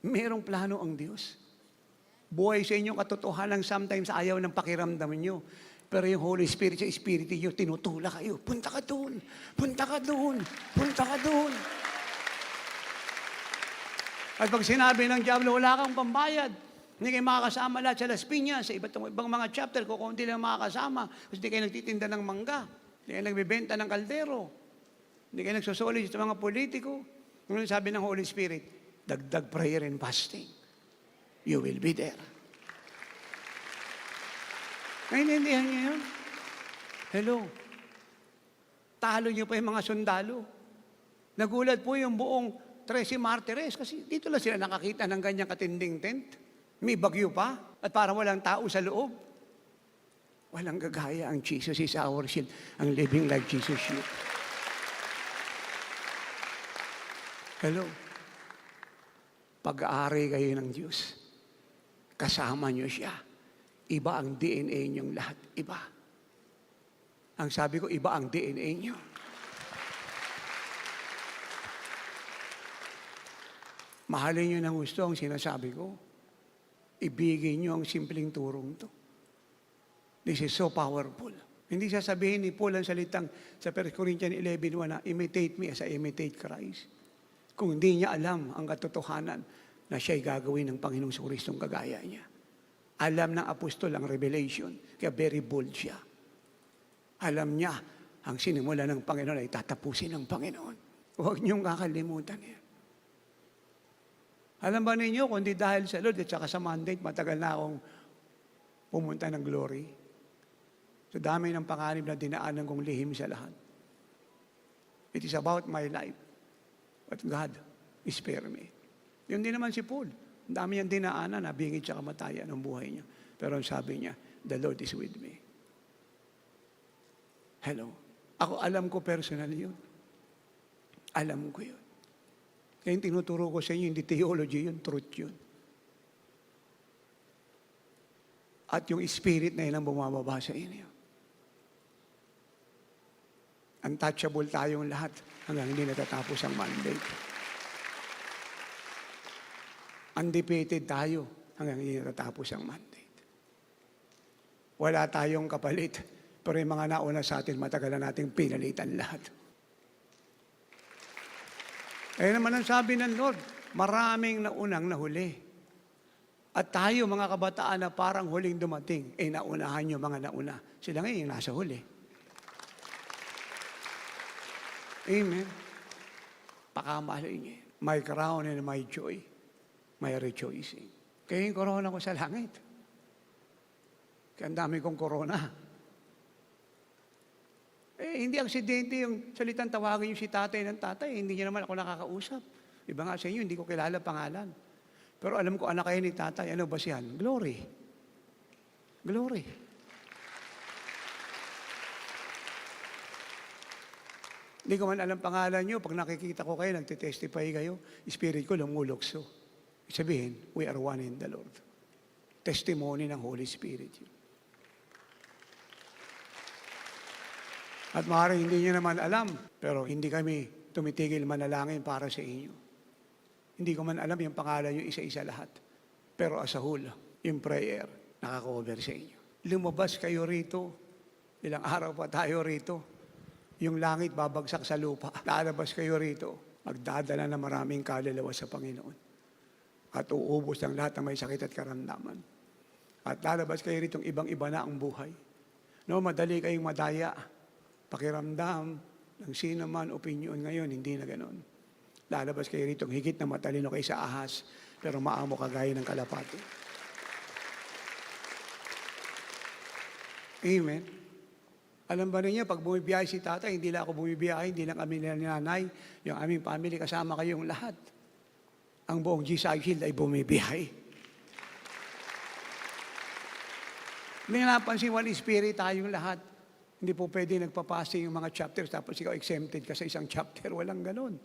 Merong plano ang Diyos. Buhay sa inyong katotohanan, sometimes ayaw ng pakiramdam nyo. Pero yung Holy Spirit sa Spirit nyo, tinutula kayo. Punta ka doon, punta ka doon, punta ka doon. At pag sinabi ng diablo, wala kang pambayad, Hindi kayo makakasama lahat sa Las Piñas, sa ibang mga chapter, kung konti lang makakasama. Kasi hindi kayo nagtitinda ng mangga. Hindi kayo nagbibenta ng kaldero. Hindi kayo nagsosolid sa mga politiko. Ngunit sabi ng Holy Spirit, dagdag prayer and fasting. You will be there. Naintindihan niyo yun? Hello. Talo niyo pa yung mga sundalo. Nagulat po yung buong 13 Martires kasi dito lang sila nakakita ng ganyang katinding tent. May bagyo pa at parang walang tao sa loob. Walang gagaya ang Jesus is our shield. Ang living like Jesus shield. Hello. Pag-aari kayo ng Diyos. Kasama niyo siya. Iba ang DNA niyong lahat. Iba. Ang sabi ko, iba ang DNA niyo. Mahalin niyo ng gusto ang sinasabi ko. Ibigay niyo ang simpleng turong to. This is so powerful. Hindi sasabihin ni Paul ang salitang sa 1 Corinthians 11:1 na imitate me as I imitate Christ. Kung hindi niya alam ang katotohanan na siya'y gagawin ng Panginoong Kristong kagaya niya. Alam ng apostol ang revelation, kaya very bold siya. Alam niya, ang sinimula ng Panginoon ay tatapusin ng Panginoon. Huwag niyong kakalimutan yan. Alam ba ninyo, kundi dahil sa Lord at saka sa mandate, matagal na akong pumunta ng glory. Sa dami ng panganib na dinaanan kong lihim sa lahat. It is about my life. But God is spare me. Yun din naman si Paul. Ang dami niyang dinaanan, nabingit siya kamatayan ng buhay niya. Pero ang sabi niya, the Lord is with me. Hello. Ako alam ko personal yun. Alam ko yun. Kaya yung tinuturo ko sa inyo, hindi theology yun, truth yun. At yung spirit na yun ang bumababa sa inyo. Untouchable tayong lahat hanggang hindi natatapos ang mandate. Undefeated tayo hanggang hindi natatapos ang mandate. Wala tayong kapalit, pero yung mga nauna sa atin, matagal na nating pinalitan lahat. Kaya naman ang sabi ng Lord, maraming naunang nahuli. At tayo mga kabataan na parang huling dumating, naunahan nyo mga nauna. Sila ngayon nasa huli. Amen. Pakamahalin niya. My crown and my joy, my rejoicing. Kaya yung corona ko sa langit. Kaya ang dami kong corona. Hindi aksidente yung salitang tawagin yung si tatay ng tatay. Hindi niya naman ako nakakausap. Iba nga sa inyo, hindi ko kilala pangalan. Pero alam ko anak kayo ni tatay. Ano ba siyan? Glory. Glory. Hindi ko man alam pangalan nyo. Pag nakikita ko kayo, nagtitestify kayo, spirit ko lumulokso. Sabihin, we are one in the Lord. Testimony ng Holy Spirit yun. At maaaring hindi niyo naman alam, pero hindi kami tumitigil manalangin para sa inyo. Hindi ko man alam yung pangalan yung isa-isa lahat. Pero as a whole, yung prayer, nakaka-cover sa inyo. Lumabas kayo rito. Ilang araw pa tayo rito. Yung langit babagsak sa lupa. Lalabas kayo rito. Magdadala na maraming kaluluwa sa Panginoon. At uubos ang lahat ng may sakit at karamdaman. At lalabas kayo rito ibang-iba na ang buhay. No, madali kayong madaya. Pakiramdam ng sino man opinion ngayon, hindi na ganoon. Lalabas kayo rito higit na matalino kayo sa ahas, pero maamo kagaya ng kalapati. Amen. Alam ba niyo, pag bumibiyahe si tatay, hindi lang ako bumibiyahe, hindi lang kami ni nanay, yung aming family, kasama kayong lahat. Ang buong GSI Shield ay bumibiyahe. Hindi napansin, one spirit tayong lahat. Hindi po pwede nagpapasa yung mga chapters tapos ikaw exempted ka sa isang chapter. Walang ganon.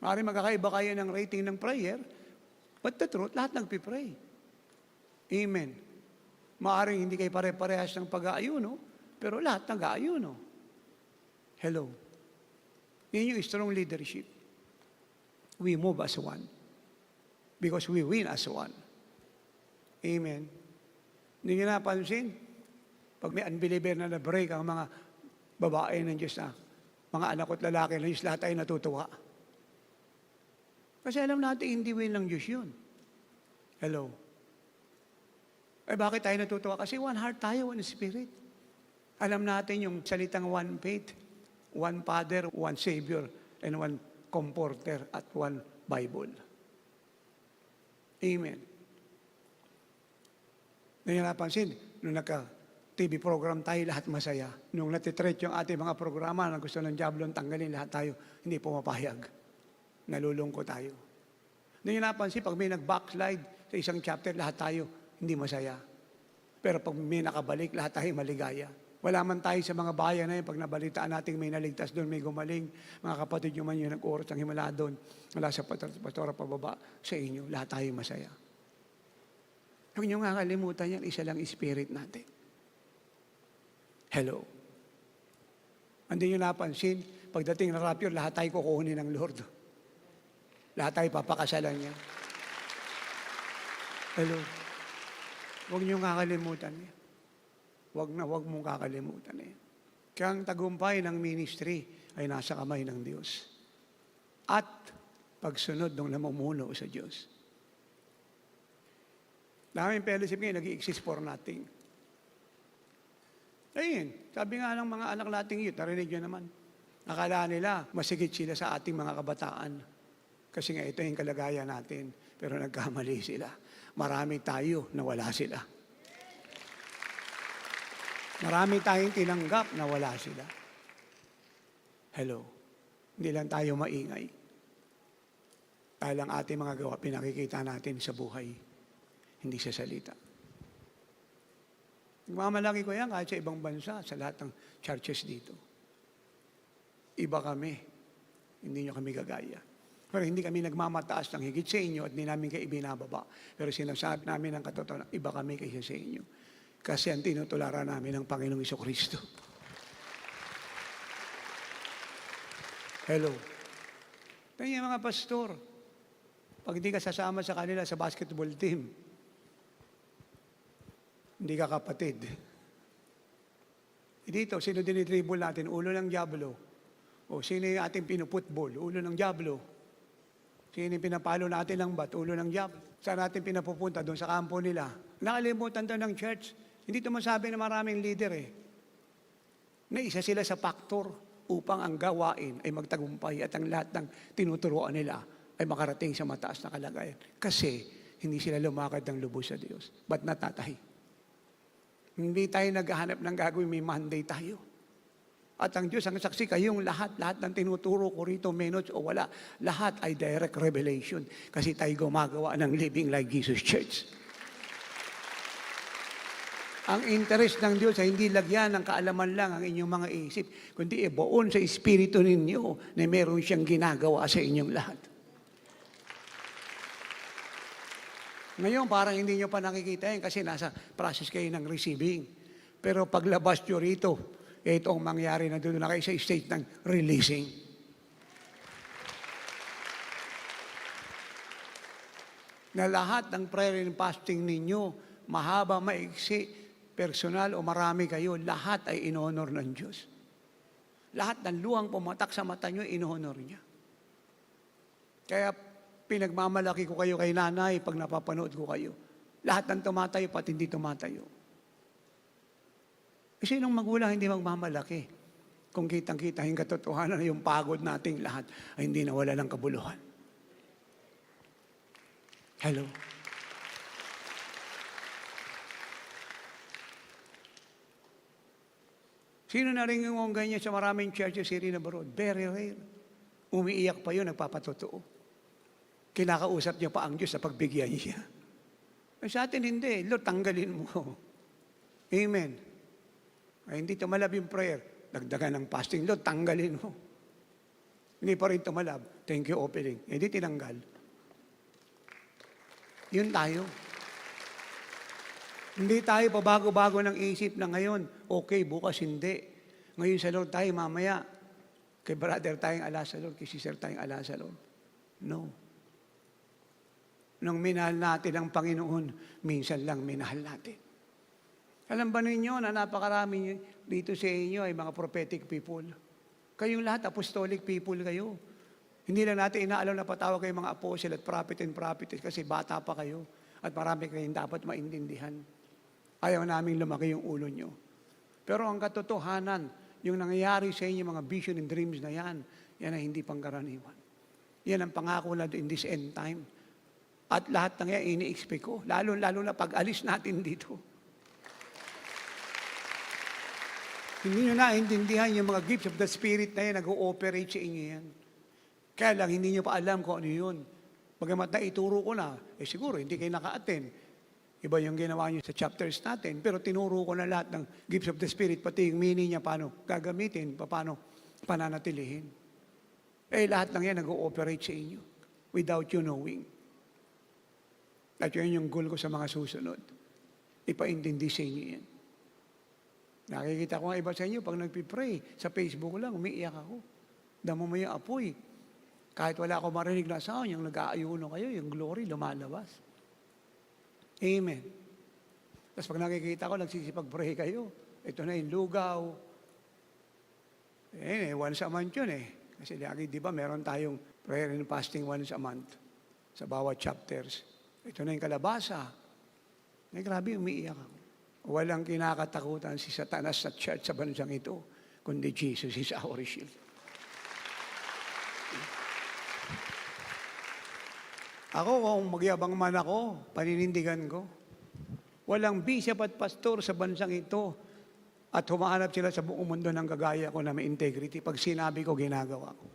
Maaaring magkakaiba kayo ng rating ng prayer, but the truth, lahat nagpipray. Amen. Maaaring hindi kayo pare-parehas ng pag-aayuno, pero lahat nag-aayuno. Hello. Yun yung strong leadership. We move as one. Because we win as one. Amen. Hindi nyo napansin? Pag may unbeliever na na-break ang mga babae ng Diyos na, mga anak at lalaki ng Diyos, lahat ay natutuwa. Kasi alam natin, hindi win ng Diyos yun. Hello. Eh bakit tayo natutuwa? Kasi one heart tayo, one spirit. Alam natin yung salitang one faith, one Father, one Savior, and one Comforter at one Bible. Amen. Ngayon napansin, nung nagka-TV program tayo, lahat masaya. Nung natitreat yung ating mga programa na gusto ng Diablong tanggalin, lahat tayo hindi pumapayag. Nalulungkot tayo. Ngayon napansin, pag may nag-backslide sa isang chapter, lahat tayo hindi masaya. Pero pag may nakabalik, lahat tayo maligaya. Wala man tayo sa mga bayan na yun, pag nabalitaan natin may naligtas doon, may gumaling, mga kapatid nyo man yun, nag-oras ng himala doon, wala sa pastora pababa sa inyo, lahat tayo masaya. Huwag nyo nga kalimutan yan, isa lang spirit natin. Hello. Hindi nyo napansin, pagdating ng rapture, lahat tayo kukunin ng Lord. Lahat tayo papakasalan niya. Hello. Huwag nyo nga kalimutan yan. Huwag mong kakalimutan yan. Kaya ang tagumpay ng ministry ay nasa kamay ng Diyos. At pagsunod ng namumuno sa Diyos. Daming fellowship ngayon, nag-i-exist for nothing. Ayun, sabi nga ng mga anak nating youth, narinig nyo naman, akala nila, masigit sila sa ating mga kabataan. Kasi nga ito yung kalagayan natin, pero nagkamali sila. Marami tayo na wala sila. Marami tayong tinanggap na wala sila. Hello. Hindi lang tayo maingay. Dahil ang ating mga gawa, pinakikita natin sa buhay, hindi sa salita. Nagmamalaki ko yan kahit sa ibang bansa, sa lahat ng churches dito. Iba kami. Hindi nyo kami gagaya. Pero hindi kami nagmamataas ng higit sa inyo at hindi namin kayo ibinababa. Pero sinasabi namin ang katotohanan, iba kami kaysa sa inyo. Kasi ang tinutularan namin ng Panginoong Jesucristo. Hello. Kaya mga pastor, pag hindi ka sasama sa kanila sa basketball team, hindi ka kapatid. Dito, sino dinidribble natin? Ulo ng Diablo. O sino yung ating pinuputbol? Ulo ng Diablo. Sino yung pinapalo natin ng bat? Ulo ng Diablo. Saan natin pinapupunta? Doon sa kampo nila. Nakalimutan daw ng church. Hindi ito masabi na maraming leader na isa sila sa faktor upang ang gawain ay magtagumpay at ang lahat ng tinuturuan nila ay makarating sa mataas na kalagayan. Kasi hindi sila lumakad ng lubos sa Diyos. Ba't natatahi? Hindi tayo naghahanap ng gagawin, may Monday tayo. At ang Diyos, ang saksi, kayong lahat ng tinuturo ko rito, menods o wala, lahat ay direct revelation. Kasi tayo gumagawa ng Living Like Jesus Church. Ang interest ng Diyos ay hindi lagyan ng kaalaman lang ang inyong mga isip, kundi ibuon sa espiritu ninyo na meron siyang ginagawa sa inyong lahat. Ngayon, parang hindi nyo pa nakikita yan kasi nasa process kayo ng receiving. Pero paglabas nyo rito, ito ang mangyari na doon na kayo sa state ng releasing. Na lahat ng prayer and fasting ninyo, mahaba, maiksi, personal o marami kayo, lahat ay in-honor ng Diyos. Lahat ng luwang pumatak sa mata nyo, in-honor niya. Kaya pinagmamalaki ko kayo kay nanay pag napapanood ko kayo. Lahat ng tumatayo, pati hindi tumatayo. Kasi nung magulang hindi magmamalaki, kung kitang-kita yung katotohanan na yung pagod nating lahat ay hindi nawala ng kabuluhan. Hello? Sino na rin yung ganyan sa maraming churches here in abroad? Very rare. Umiiyak pa yun, nagpapatotoo. Kinakausap niya pa ang Diyos sa pagbigyan niya. Ay, sa atin hindi. Lord, tanggalin mo. Amen. Ay, hindi tumalab yung prayer. Dagdagan ng fasting. Lord, tanggalin mo. Hindi pa rin tumalab. Thank you, opening. Hindi tinanggal. Yun tayo. Hindi tayo pabago-bago ng isip na ngayon, okay, bukas hindi. Ngayon sa Lord tayo, mamaya, kay brother tayong ala sa Lord, kay sister tayong ala sa Lord. No. Nung minahal natin ang Panginoon, minsan lang minahal natin. Alam ba ninyo na napakarami dito sa inyo ay mga prophetic people? Kayong lahat, apostolic people kayo. Hindi lang natin inaalam na patawag kayo mga apostle at prophet and prophetess kasi bata pa kayo at marami kayong dapat maintindihan. Ayaw naming lumaki yung ulo nyo. Pero ang katotohanan, yung nangyayari sa inyo, mga vision and dreams na yan ay hindi pangkaraniwan. Yan ang pangako na in this end time. At lahat ng yan, ini-expect ko. Lalo na pag-alis natin dito. Hindi nyo naintindihan yung mga gifts of the Spirit na yan, nag-ooperate sa inyo yan. Kaya lang, hindi nyo pa alam kung ano yun. Bagamat na ituro ko na, siguro, hindi kayo naka-attend. Iba yung ginawa nyo sa chapters natin, pero tinuro ko na lahat ng gifts of the Spirit, pati yung meaning niya, paano gagamitin, paano pananatilihin. Lahat ng yan nag-ooperate sa inyo without you knowing. At yun yung goal ko sa mga susunod. Ipaintindi sa inyo yan. Nakikita ko nga iba sa inyo, pag nagpipray, sa Facebook lang, umiiyak ako. Damo mo yung apoy. Kahit wala ako marinig na sound, yung nag-aayuno kayo, yung glory, lumalabas. Amen. Tapos pag nakikita ko, nagsisipag-pray kayo. Ito na yung lugaw. Once a month yun Kasi lagi, di ba, meron tayong prayer and fasting once a month sa bawat chapters. Ito na yung kalabasa. Grabe, umiiyak ako. Walang kinakatakutan si Satanas sa church sa bansang ito, kundi Jesus is our shield. Ako, kung magyabang man ako, paninindigan ko. Walang bishop at pastor sa bansang ito at humahanap sila sa buong mundo ng kagaya ko na may integrity. Pag sinabi ko, ginagawa ko.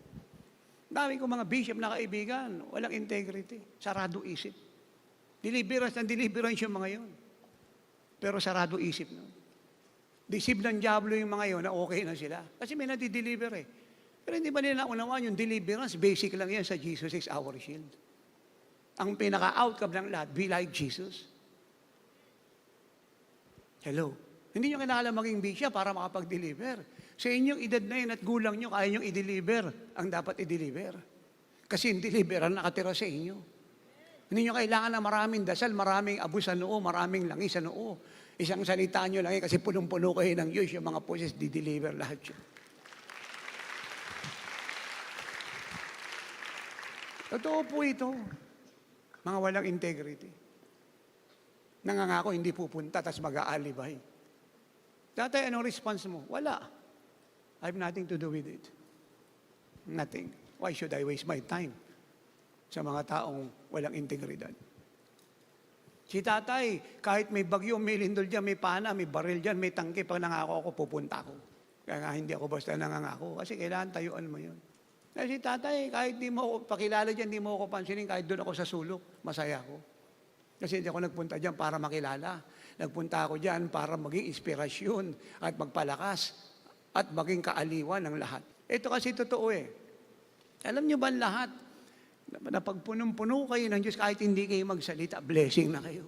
Dami ko mga bishop na kaibigan, walang integrity. Sarado isip. Deliverance yung mga yon. Pero sarado isip na. Deceive ng diablo yung mga yon na okay na sila. Kasi may nadideliver Pero hindi ba nila unawaan yung deliverance? Basic lang yan sa Jesus is our shield. Ang pinaka-outcome ng lahat, be like Jesus. Hello? Hindi nyo kinakailangan maging bishop para makapag-deliver. Sa inyong edad na yun at gulang nyo, kaya nyo i-deliver ang dapat i-deliver. Kasi yung deliver ang nakatira sa inyo. Hindi nyo kailangan na maraming dasal, maraming abus sa noo, maraming langis sa noo. Isang salita nyo lang kasi punong-puno kayo ng Diyos, yung mga poses, di-deliver lahat yun. Totoo po ito. Mga walang integrity. Nangangako, hindi pupunta, tas mag-aalibay. Tatay, anong response mo? Wala. I have nothing to do with it. Nothing. Why should I waste my time sa mga taong walang integridad? Si tatay, kahit may bagyo, may lindol dyan, may pana, may baril dyan, may tangke, pag nangako ako, pupunta ako. Kaya nga hindi ako basta nangangako, kasi kailangan tayuan mo yun. Kasi si tatay, kahit di mo ako pakilala dyan, di mo ako pansinin, kahit doon ako sa sulok, masaya ako. Kasi hindi ako nagpunta dyan para makilala. Nagpunta ako dyan para maging inspirasyon at magpalakas at maging kaaliwan ng lahat. Ito kasi totoo Alam nyo ba lahat, na pag punong-puno kayo ng Diyos, kahit hindi kayo magsalita, blessing na kayo.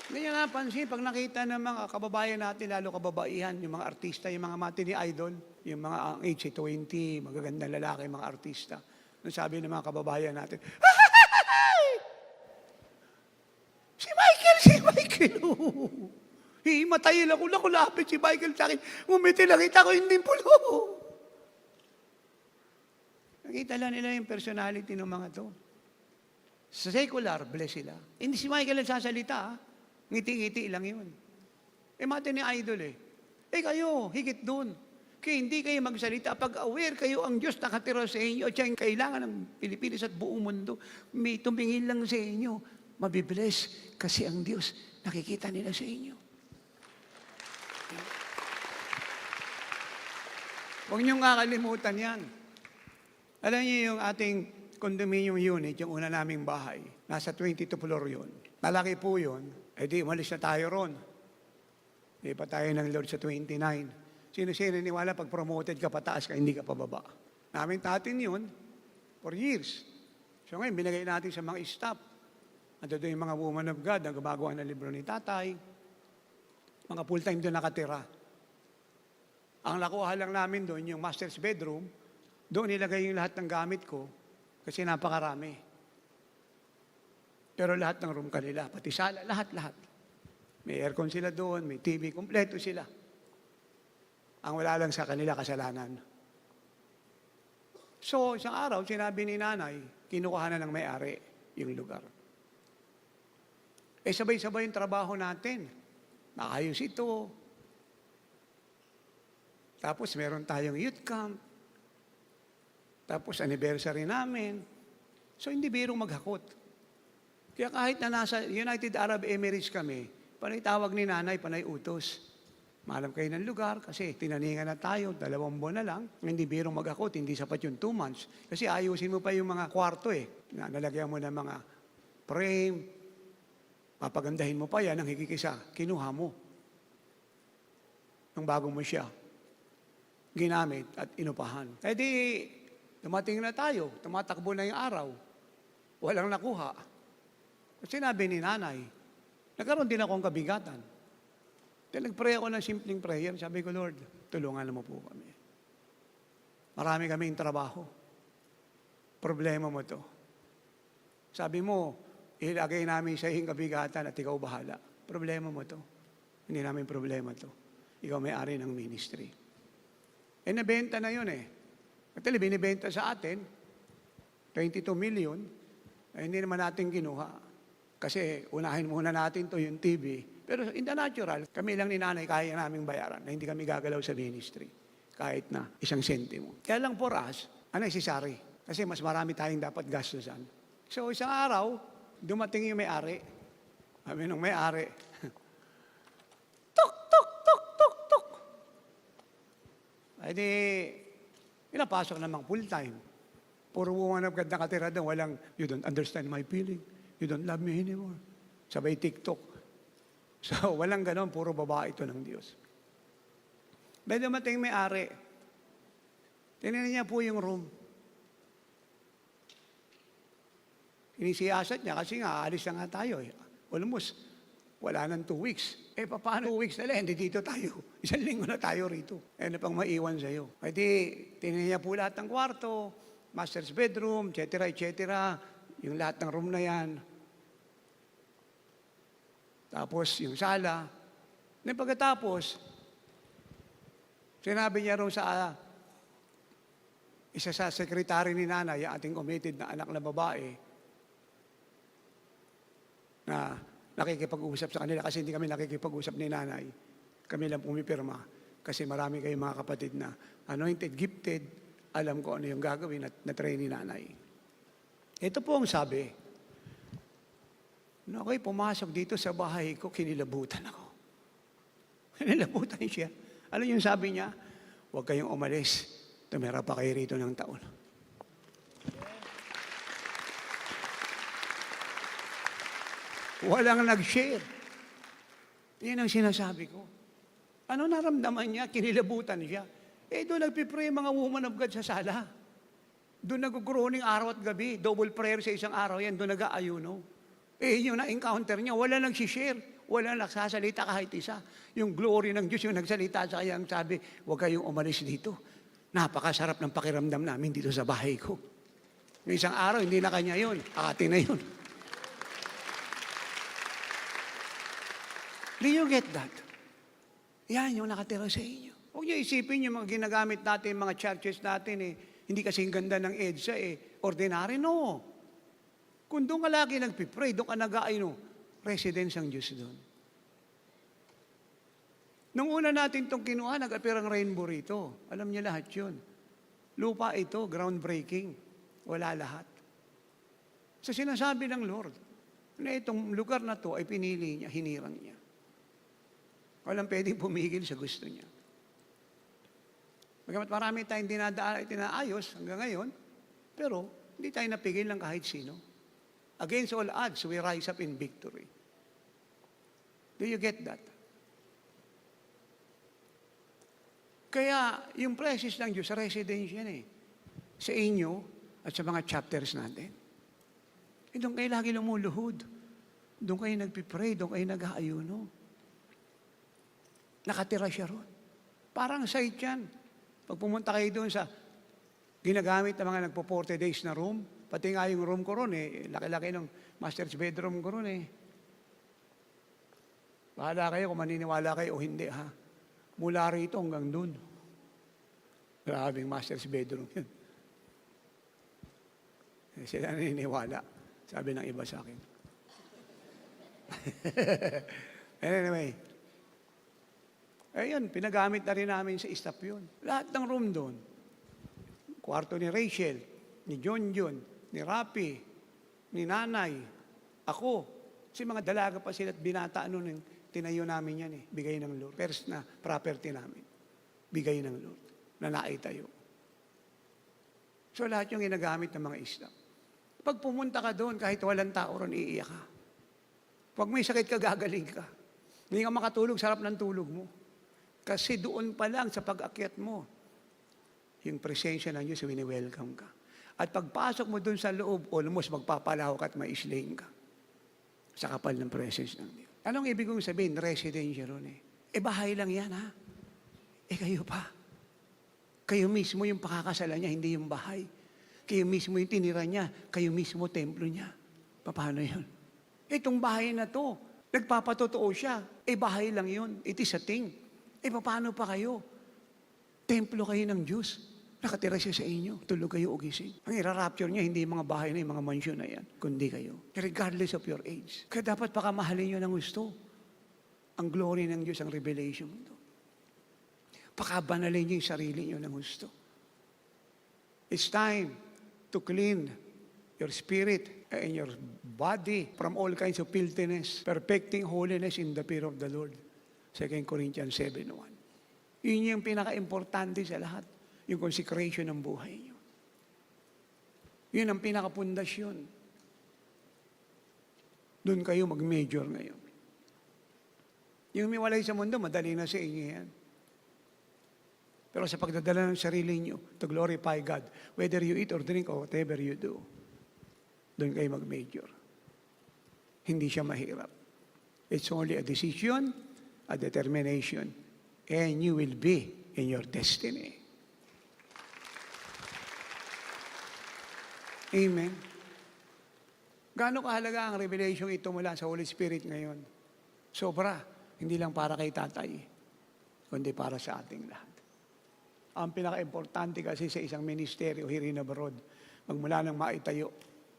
Hindi nyo napansin, pag nakita ng mga kababayan natin, lalo kababaihan, yung mga artista, yung mga matini idol, yung mga age 20, magagandang lalaki, mga artista, nung sabi ng mga kababayan natin, si Michael! Himatayin ako, nakulapit si Michael sa akin, umiti lang kita ko, hindi pulo. Nakita lang nila yung personality ng mga to. Sa secular, bless sila. Hindi si Michael ang sasalita, ngiti-ngiti lang yun. Matini idol kayo, higit doon. Kaya hindi kayo magsalita. Pag aware kayo ang Diyos nakatira sa inyo at siyang kailangan ng Pilipinas at buong mundo, may tumingin lang sa inyo, mabibless kasi ang Diyos nakikita nila sa inyo. Huwag niyong kakalimutan yan. Alam niyo yung ating condominium unit, yung una naming bahay, nasa 22 floor yun. Malaki po yun, di umalis na tayo ron. Di pa tayo ng Lord sa 29. Sino-sino niwala pag promoted ka pataas ka, hindi ka pababa. Namin natin yun for years. So ngayon, binigay natin sa mga staff. Ando doon yung mga woman of God na gumagawa ng libro ni tatay. Mga full-time doon nakatira. Ang nakuha lang namin doon, yung master's bedroom, doon nilagay yung lahat ng gamit ko kasi napakarami. Pero lahat ng room kanila, pati sala, lahat-lahat. May aircon sila doon, may TV, kompleto sila. Ang wala lang sa kanila, kasalanan. So, isang araw, sinabi ni nanay, kinukuha na ng may-ari yung lugar. Sabay-sabay yung trabaho natin. Maayos ito. Tapos meron tayong youth camp. Tapos anniversary namin. So hindi birong maghakot. Kaya kahit na nasa United Arab Emirates kami, panay tawag ni nanay, panay utos. Maalam kayo ng lugar kasi tinaningan na tayo, 2 buwan na lang. Hindi birong maghakot, hindi sapat yung 2 months. Kasi ayusin mo pa yung mga kwarto nalagyan mo ng mga frame, papagandahin mo pa yan ang higikisa. Kinuha mo. Nung bago mo siya ginamit at inupahan. Di, dumating na tayo, tumatakbo na yung araw. Walang nakuha. At sinabi ni nanay, nagkaroon din akong kabigatan. Nag-pray ako ng simpleng prayer. Sabi ko, Lord, tulungan mo po kami. Marami kaming trabaho. Problema mo to. Sabi mo, ilagay namin sa iyong kabigatan at ikaw bahala. Problema mo to. Hindi namin problema to. Ikaw may-ari ng ministry. Nabenta na yun Actually, binibenta sa atin, 22 million, hindi naman natin kinuha. Kasi unahin muna natin to yung TV. Pero in the natural, kami lang ni nanay kaya naming bayaran na hindi kami gagalaw sa ministry. Kahit na 1 sentimo. Kaya lang for us, necessary. Kasi mas marami tayong dapat gastusan. So isang araw, dumating yung may-ari. Sabi nung may-ari, tok, tok, tok, tok, tok. Ay di, pinapasok namang full time. Puro bumanap ka nakatira doon, walang, you don't understand my feeling. You don't love me anymore. Sabay TikTok. So, walang ganon, puro babae ito ng Diyos. May dumating may-ari. Tinignan niya po yung room. Inisiyasat niya kasi nga, aalis na nga tayo. Almost, wala nang 2 weeks. Paano 2 weeks na lang? Hindi dito tayo. 1 linggo na tayo rito. Ano pang maiwan sa'yo? Di, tinignan niya po lahat ng kwarto, master's bedroom, etc., etc., yung lahat ng room na yan. Tapos yung sala. Then pagkatapos, sinabi niya rin sa isa sa sekretary ni nanay, yung ating committed na anak na babae, na nakikipag-usap sa kanila kasi hindi kami nakikipag-usap ni nanay. Kami lang pumipirma kasi marami kayong mga kapatid na anointed, gifted, alam ko ano yung gagawin at na-train ni nanay. Ito po ang sabi, no, okay, pumasok dito sa bahay ko, kinilabutan ako. Kinilabutan siya. Ano yung sabi niya? Huwag kayong umalis. Tumira pa kayo rito ng taon. Walang nag-share. Yan ang sinasabi ko. Ano naramdaman niya? Kinilabutan siya. Doon nagpipray mga woman of God sa sala. Doon nag-groaning araw at gabi. Double prayer sa isang araw yan. Doon nag-aayuno. Yung na-encounter niya, wala nag-share, wala nagsasalita kahit isa. Yung glory ng Diyos, yung nagsalita sa kanya, ang sabi, huwag kayong umalis dito. Napakasarap ng pakiramdam namin dito sa bahay ko. Yung isang araw, hindi na kanya yun, ate na yun. Do you get that? Yan yung nakatira sa inyo. Huwag niyo isipin yung mga ginagamit natin, mga churches natin, hindi kasing ganda ng EDSA, ordinary, no. Kung doon ka lagi nagpipray, doon ka residence ang Diyos doon. Nung una natin itong kinuha, nag-appear ang rainbow rito. Alam niyo lahat yun. Lupa ito, groundbreaking. Wala lahat. So sinasabi ng Lord, na itong lugar na to ay pinili niya, hinirang niya. Walang pwedeng pumigil sa gusto niya. Bagamat marami tayong tinaayos hanggang ngayon, pero hindi tayo napigil ng kahit sino. Against all odds, we rise up in victory. Do you get that? Kaya, yung presence ng Diyos, residence yan sa inyo at sa mga chapters natin. Doon kayo lagi lumuluhod. Doon kayo nagpipray, doon kayo nag-aayuno. Nakatira siya ron. Parang site yan. Pag pumunta kayo doon sa ginagamit ng mga nagpo-40 days na room, pati nga yung room ko ron laki-laki ng master's bedroom ko ron Bahala kayo kung maniniwala kayo o hindi ha. Mula rito hanggang doon. Grabing master's bedroom yun. Sila naniniwala. Sabi ng iba sa akin. Anyway, ayun, pinagamit na rin namin sa staff yun. Lahat ng room doon. Kwarto ni Rachel, ni John, ni Rapi, ni Nanay, ako. Kasi mga dalaga pa sila at binata noon, tinayo namin yan eh. Bigay ng Lord. First na property namin. Bigay ng Lord. Na naitayo. So lahat yung ginagamit ng mga staff. Pag pumunta ka doon, kahit walang tao ron, iiyak ka. Pag may sakit ka, gagaling ka. Hindi ka makatulog, sarap ng tulog mo. Kasi doon pa lang sa pag-akyat mo, yung presensya ng Diyos, wini-welcome ka. At pagpasok mo doon sa loob, almost magpapalaw ka at ma-islain ka. Sa kapal ng presence ng Diyos. Anong ibig kong sabihin? Residensya ron eh. Bahay lang yan ha. Kayo pa. Kayo mismo yung pakakasalan niya, hindi yung bahay. Kayo mismo yung tinira niya, kayo mismo templo niya. Paano yun? Itong bahay na to, nagpapatotoo siya. Bahay lang yun. It is a thing. Paano pa kayo? Templo kayo ng Diyos. Nakatira siya sa inyo. Tulog kayo o gising. Ang irarapture niya, hindi yung mga bahay na yung mga mansyon na yan, kundi kayo. Regardless of your age. Kaya dapat pakamahalin niyo ng gusto. Ang glory ng Diyos, ang revelation ito. Pakabanalin niyo yung sarili niyo ng gusto. It's time to clean your spirit and your body from all kinds of filthiness, perfecting holiness in the fear of the Lord. 2 Corinthians 7:1. Yun yung pinaka-importante sa lahat. Yung consecration ng buhay niyo. Yun ang pinaka-pundasyon. Doon kayo mag-major ngayon. Yung umiwalay sa mundo, madali na sa inyo yan. Pero sa pagdadala ng sarili niyo to glorify God, whether you eat or drink or whatever you do, doon kayo mag-major. Hindi siya mahirap. It's only a decision, a determination, and you will be in your destiny. Amen. Gaano kahalaga ang revelation ito mula sa Holy Spirit ngayon? Sobra. Hindi lang para kay tatay, kundi para sa ating lahat. Ang pinaka-importante kasi sa isang ministeryo here in abroad, magmula nang maitayo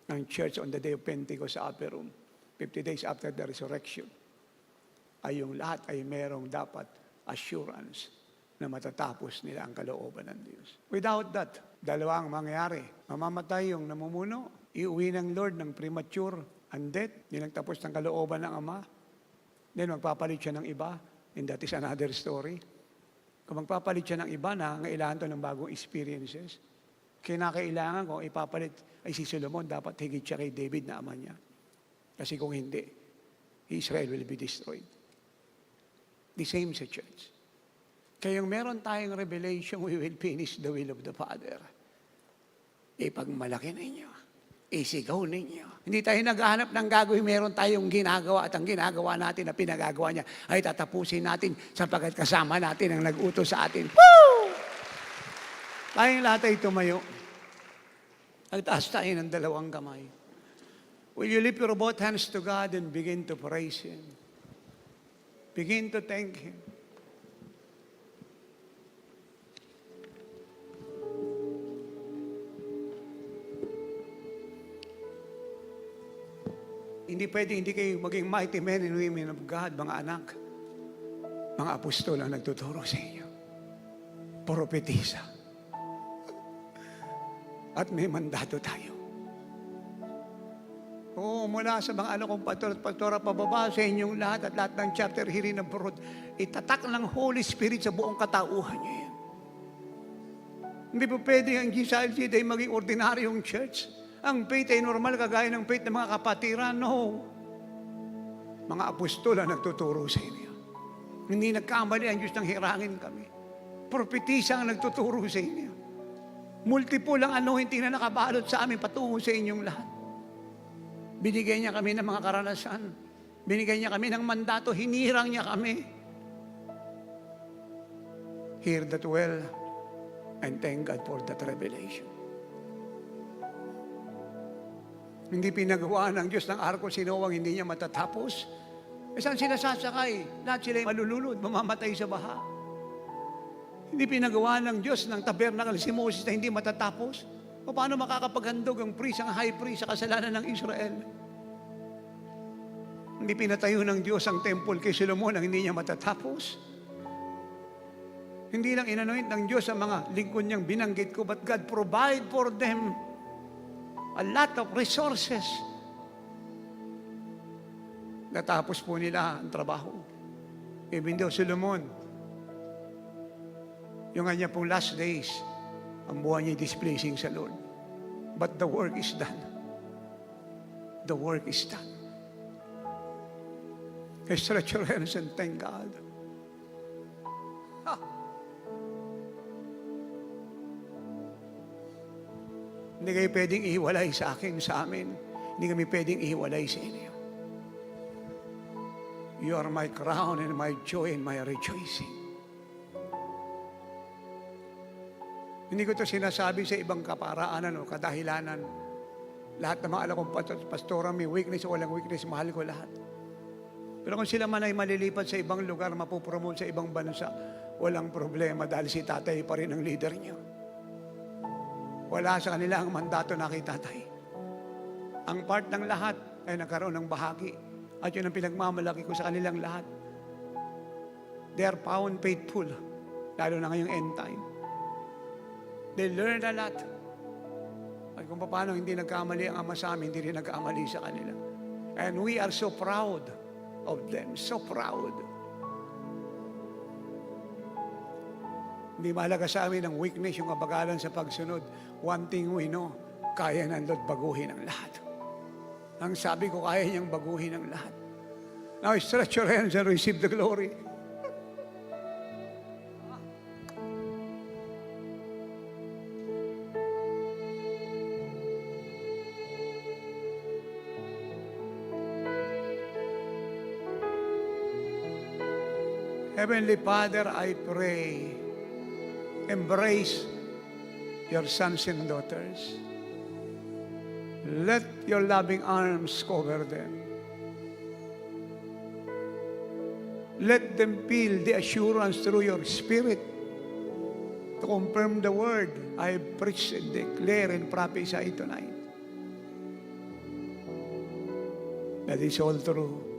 ng church on the day of Pentecost sa upper room, 50 days after the resurrection, ay yung lahat ay merong dapat assurance na matatapos nila ang kalooban ng Diyos. Without that, dalawa ang mangyayari. Mamamatay yung namumuno, iuwi ng Lord ng premature and death, hindi nagtapos ng kalooban ng Ama, then magpapalit siya ng iba, and that is another story. Kung magpapalit siya ng iba, nangangailangan to ng bagong experiences. Kinakailangan kung ipapalit ay si Solomon, dapat higit siya kay David na ama niya. Kasi kung hindi, Israel will be destroyed. The same sa church. Kaya yung meron tayong revelation, we will finish the will of the Father. Ipagmalaki ninyo. Isigaw ninyo. Hindi tayo naghahanap ng gagawin, meron tayong ginagawa at ang ginagawa natin na pinagagawa niya ay tatapusin natin sapagkat kasama natin ang nag-utos sa atin. Woo! Tayong lahat ay tumayo. Nagtaas tayo ng dalawang kamay. Will you lift your both hands to God and begin to praise Him? Begin to thank Him. Hindi pwede, hindi kayo maging mighty men and women of God, mga anak. Mga apostol ang nagtuturo sa inyo. Propetisa. At may mandato tayo. Oo, mula sa mga anak kong pastor at pastora pababa sa inyong lahat at lahat ng chapter here in abroad, itatak ng Holy Spirit sa buong katauhan niyo yan. Hindi po pwede ang GCLC ay maging ordinaryong church. Ang faith ay normal kagaya ng faith ng mga kapatiran. No. Mga apostol ang nagtuturo sa inyo. Hindi nagkamali ang Diyos nang hirangin kami. Propetisa ang nagtuturo sa inyo. Multiple ang anointing na nakabalot sa amin patungo sa inyong lahat. Binigay niya kami ng mga karanasan. Binigay niya kami ng mandato. Hinirang niya kami. Hear that well and thank God for that revelation. Hindi pinagawa ng Diyos ng arko sinowang hindi niya matatapos. Saan sila sasakay? Lahat sila malulunod, mamamatay sa baha. Hindi pinagawa ng Diyos ng tabernacle si Moses na hindi matatapos. O paano makakapaghandog ang priest, ang high priest sa kasalanan ng Israel? Hindi pinatayo ng Diyos ang temple kay Solomon ang hindi niya matatapos. Hindi lang inanoint ng Diyos ang mga lingkod niyang binanggit ko, but God provide for them a lot of resources. Natapos po nila ang trabaho. Even though Solomon, yung kanya pong last days, ang buhay niya displeasing sa Lord. But the work is done. The work is done. Stretch your hands and thank God. Ha! Hindi kayo pwedeng ihiwalay sa akin, sa amin. Hindi kami pwedeng ihiwalay sa inyo. You are my crown and my joy and my rejoicing. Hindi ko ito sinasabi sa ibang kaparaanan o kadahilanan. Lahat ng mga alam kong pastora, may weakness o walang weakness, mahal ko lahat. Pero kung sila man ay malilipat sa ibang lugar, mapupromote sa ibang bansa, walang problema dahil si tatay pa rin ang leader niyo. Wala sa kanila ang mandato na kay tatay. Ang part ng lahat ay nagkaroon ng bahagi. At yun ang pinagmamalaki ko sa kanilang lahat. They are found faithful, lalo na ngayong end time. They learn a lot. At kung paano hindi nagkamali ang ama sa amin, hindi rin nagkamali sa kanila. And we are so proud of them. So proud. Hindi mahalaga sa amin ang weakness, yung kabagalan sa pagsunod. One thing we know, kaya ng Lord baguhin ang lahat. Ang sabi ko, kaya niyang baguhin ang lahat. Now, stretch your hands and receive the glory. Heavenly Father, I pray, embrace your sons and daughters. Let your loving arms cover them. Let them feel the assurance through your Spirit to confirm the word I preach and declare and prophesy tonight. That is all true.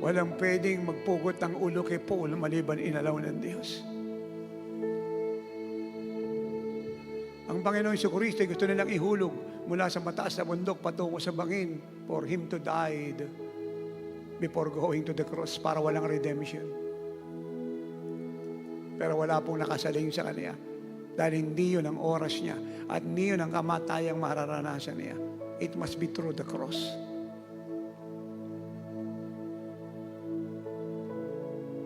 Walang pwedeng magpugot ng ulo kay Paul maliban inalaw ng Diyos. Ang Panginoon si Kristo gusto nilang ihulog mula sa mataas na bundok patungo sa bangin for Him to die before going to the cross para walang redemption. Pero wala pong nakasaling sa Kanya dahil hindi yun ang oras niya at hindi yun ang kamatayang mararanasan niya. It must be through the cross.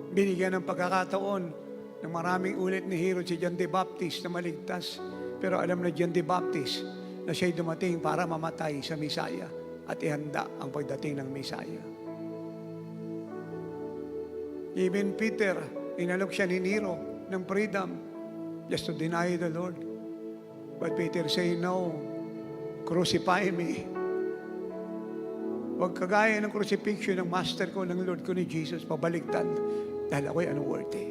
Binigyan ng pagkakataon ng maraming ulit ni Herod si John the Baptist na maligtas. Pero alam na John the Baptist na siya'y dumating para mamatay sa Misaya at ihanda ang pagdating ng Misaya. Even Peter, inalok siya ni Nero ng freedom just to deny the Lord. But Peter say, no, crucify me. Huwag kagaya ng crucifixion ng master ko, ng Lord ko ni Jesus, pabaligtad. Dahil ako'y unworthy.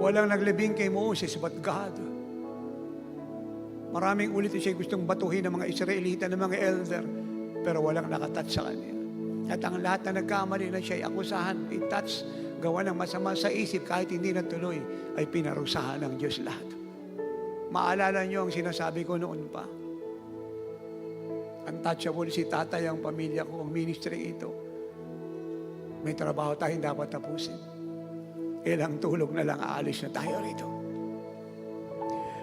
Walang naglibing kay Moses but God. Maraming ulit siya gustong batuhin ng mga Israelita, ng mga elder, pero walang nakatat sa kanya. At ang lahat na nagkamali na siya'y akusahan, itouch, gawa ng masama sa isip, kahit hindi natuloy, ay pinarusahan ng Diyos lahat. Maalala niyo ang sinasabi ko noon pa. Untouchable si tatay, ang pamilya ko, ang ministry ito. May trabaho tayong dapat tapusin. Ilang tulog na lang aalis na tayo rito.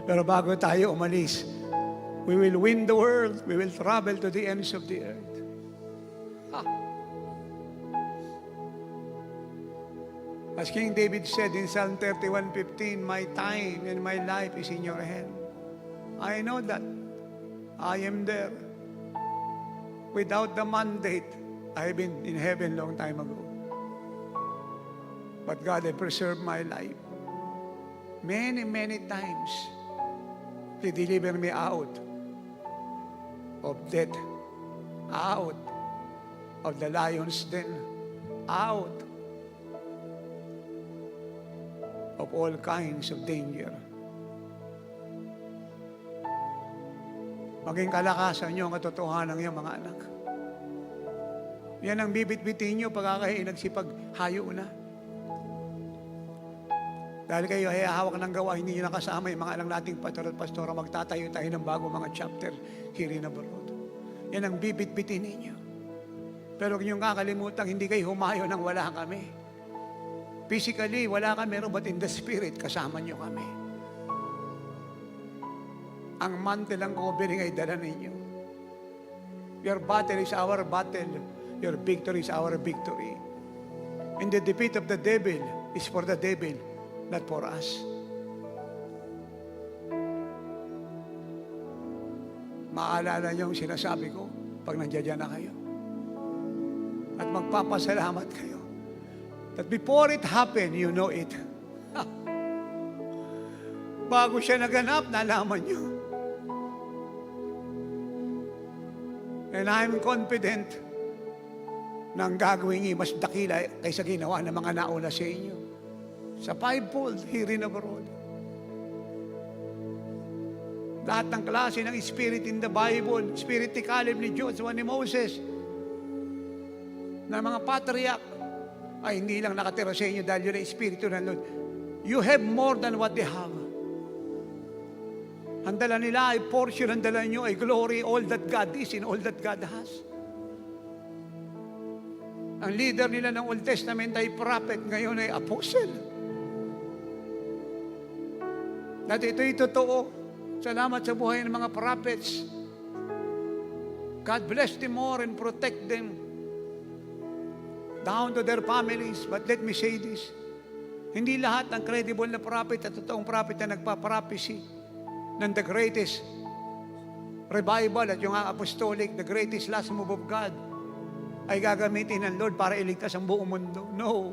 Pero bago tayo umalis, we will win the world. We will travel to the ends of the earth. As King David said in Psalm 31:15, my time and my life is in your hand. I know that I am there. Without the mandate, I've been in heaven long time ago. But God has preserved my life. Many, many times, He delivered me out of death, out of the lion's den, out of all kinds of danger. Maging kalakasan nyo ang katotohanan ng mga anak. Yan ang bibit-bitin nyo pagkakahi nagsipaghayo na. Dahil kayo ay hawak ng gawa, hindi nyo nakasama yung mga alang nating pastor at pastora, magtatayo tayo ng bago mga chapter here in abroad. Yan ang bibit-bitin ninyo. Pero kung yung kakalimutan, hindi kayo humayo nang wala kami. Physically, wala kami, but in the spirit, kasama nyo kami. Ang mantle ng covering ay dala ninyo. Your battle is our battle. Your victory is our victory. And the defeat of the devil is for the devil, not for us. Maalala niyo yung sinasabi ko pag nandiyan na kayo. At magpapasalamat kayo. That before it happened, you know it. Bago siya naganap, nalaman niyo. And I'm confident na ang gagawin niyo mas dakila kaysa ginawa ng mga nauna sa inyo. Sa fivefold, here in abroad. Lahat ng klase ng spirit in the Bible, spirit ni Caleb, ni Joshua, ni Moses, na mga patriarch, ay hindi lang nakatira sa inyo dahil yun ang espiritu ng Lord. You have more than what they have. Ang dala nila ay portion, ang dala nyo ay glory, all that God is and all that God has. Ang leader nila ng Old Testament ay prophet, ngayon ay apostle. At ito'y totoo. Salamat sa buhay ng mga prophets. God bless them more and protect them down to their families. But let me say this. Hindi lahat ng credible na prophet at totoong prophet na nagpa-prophecy ng the greatest revival at yung apostolic, the greatest last move of God ay gagamitin ng Lord para iligtas ang buong mundo. No.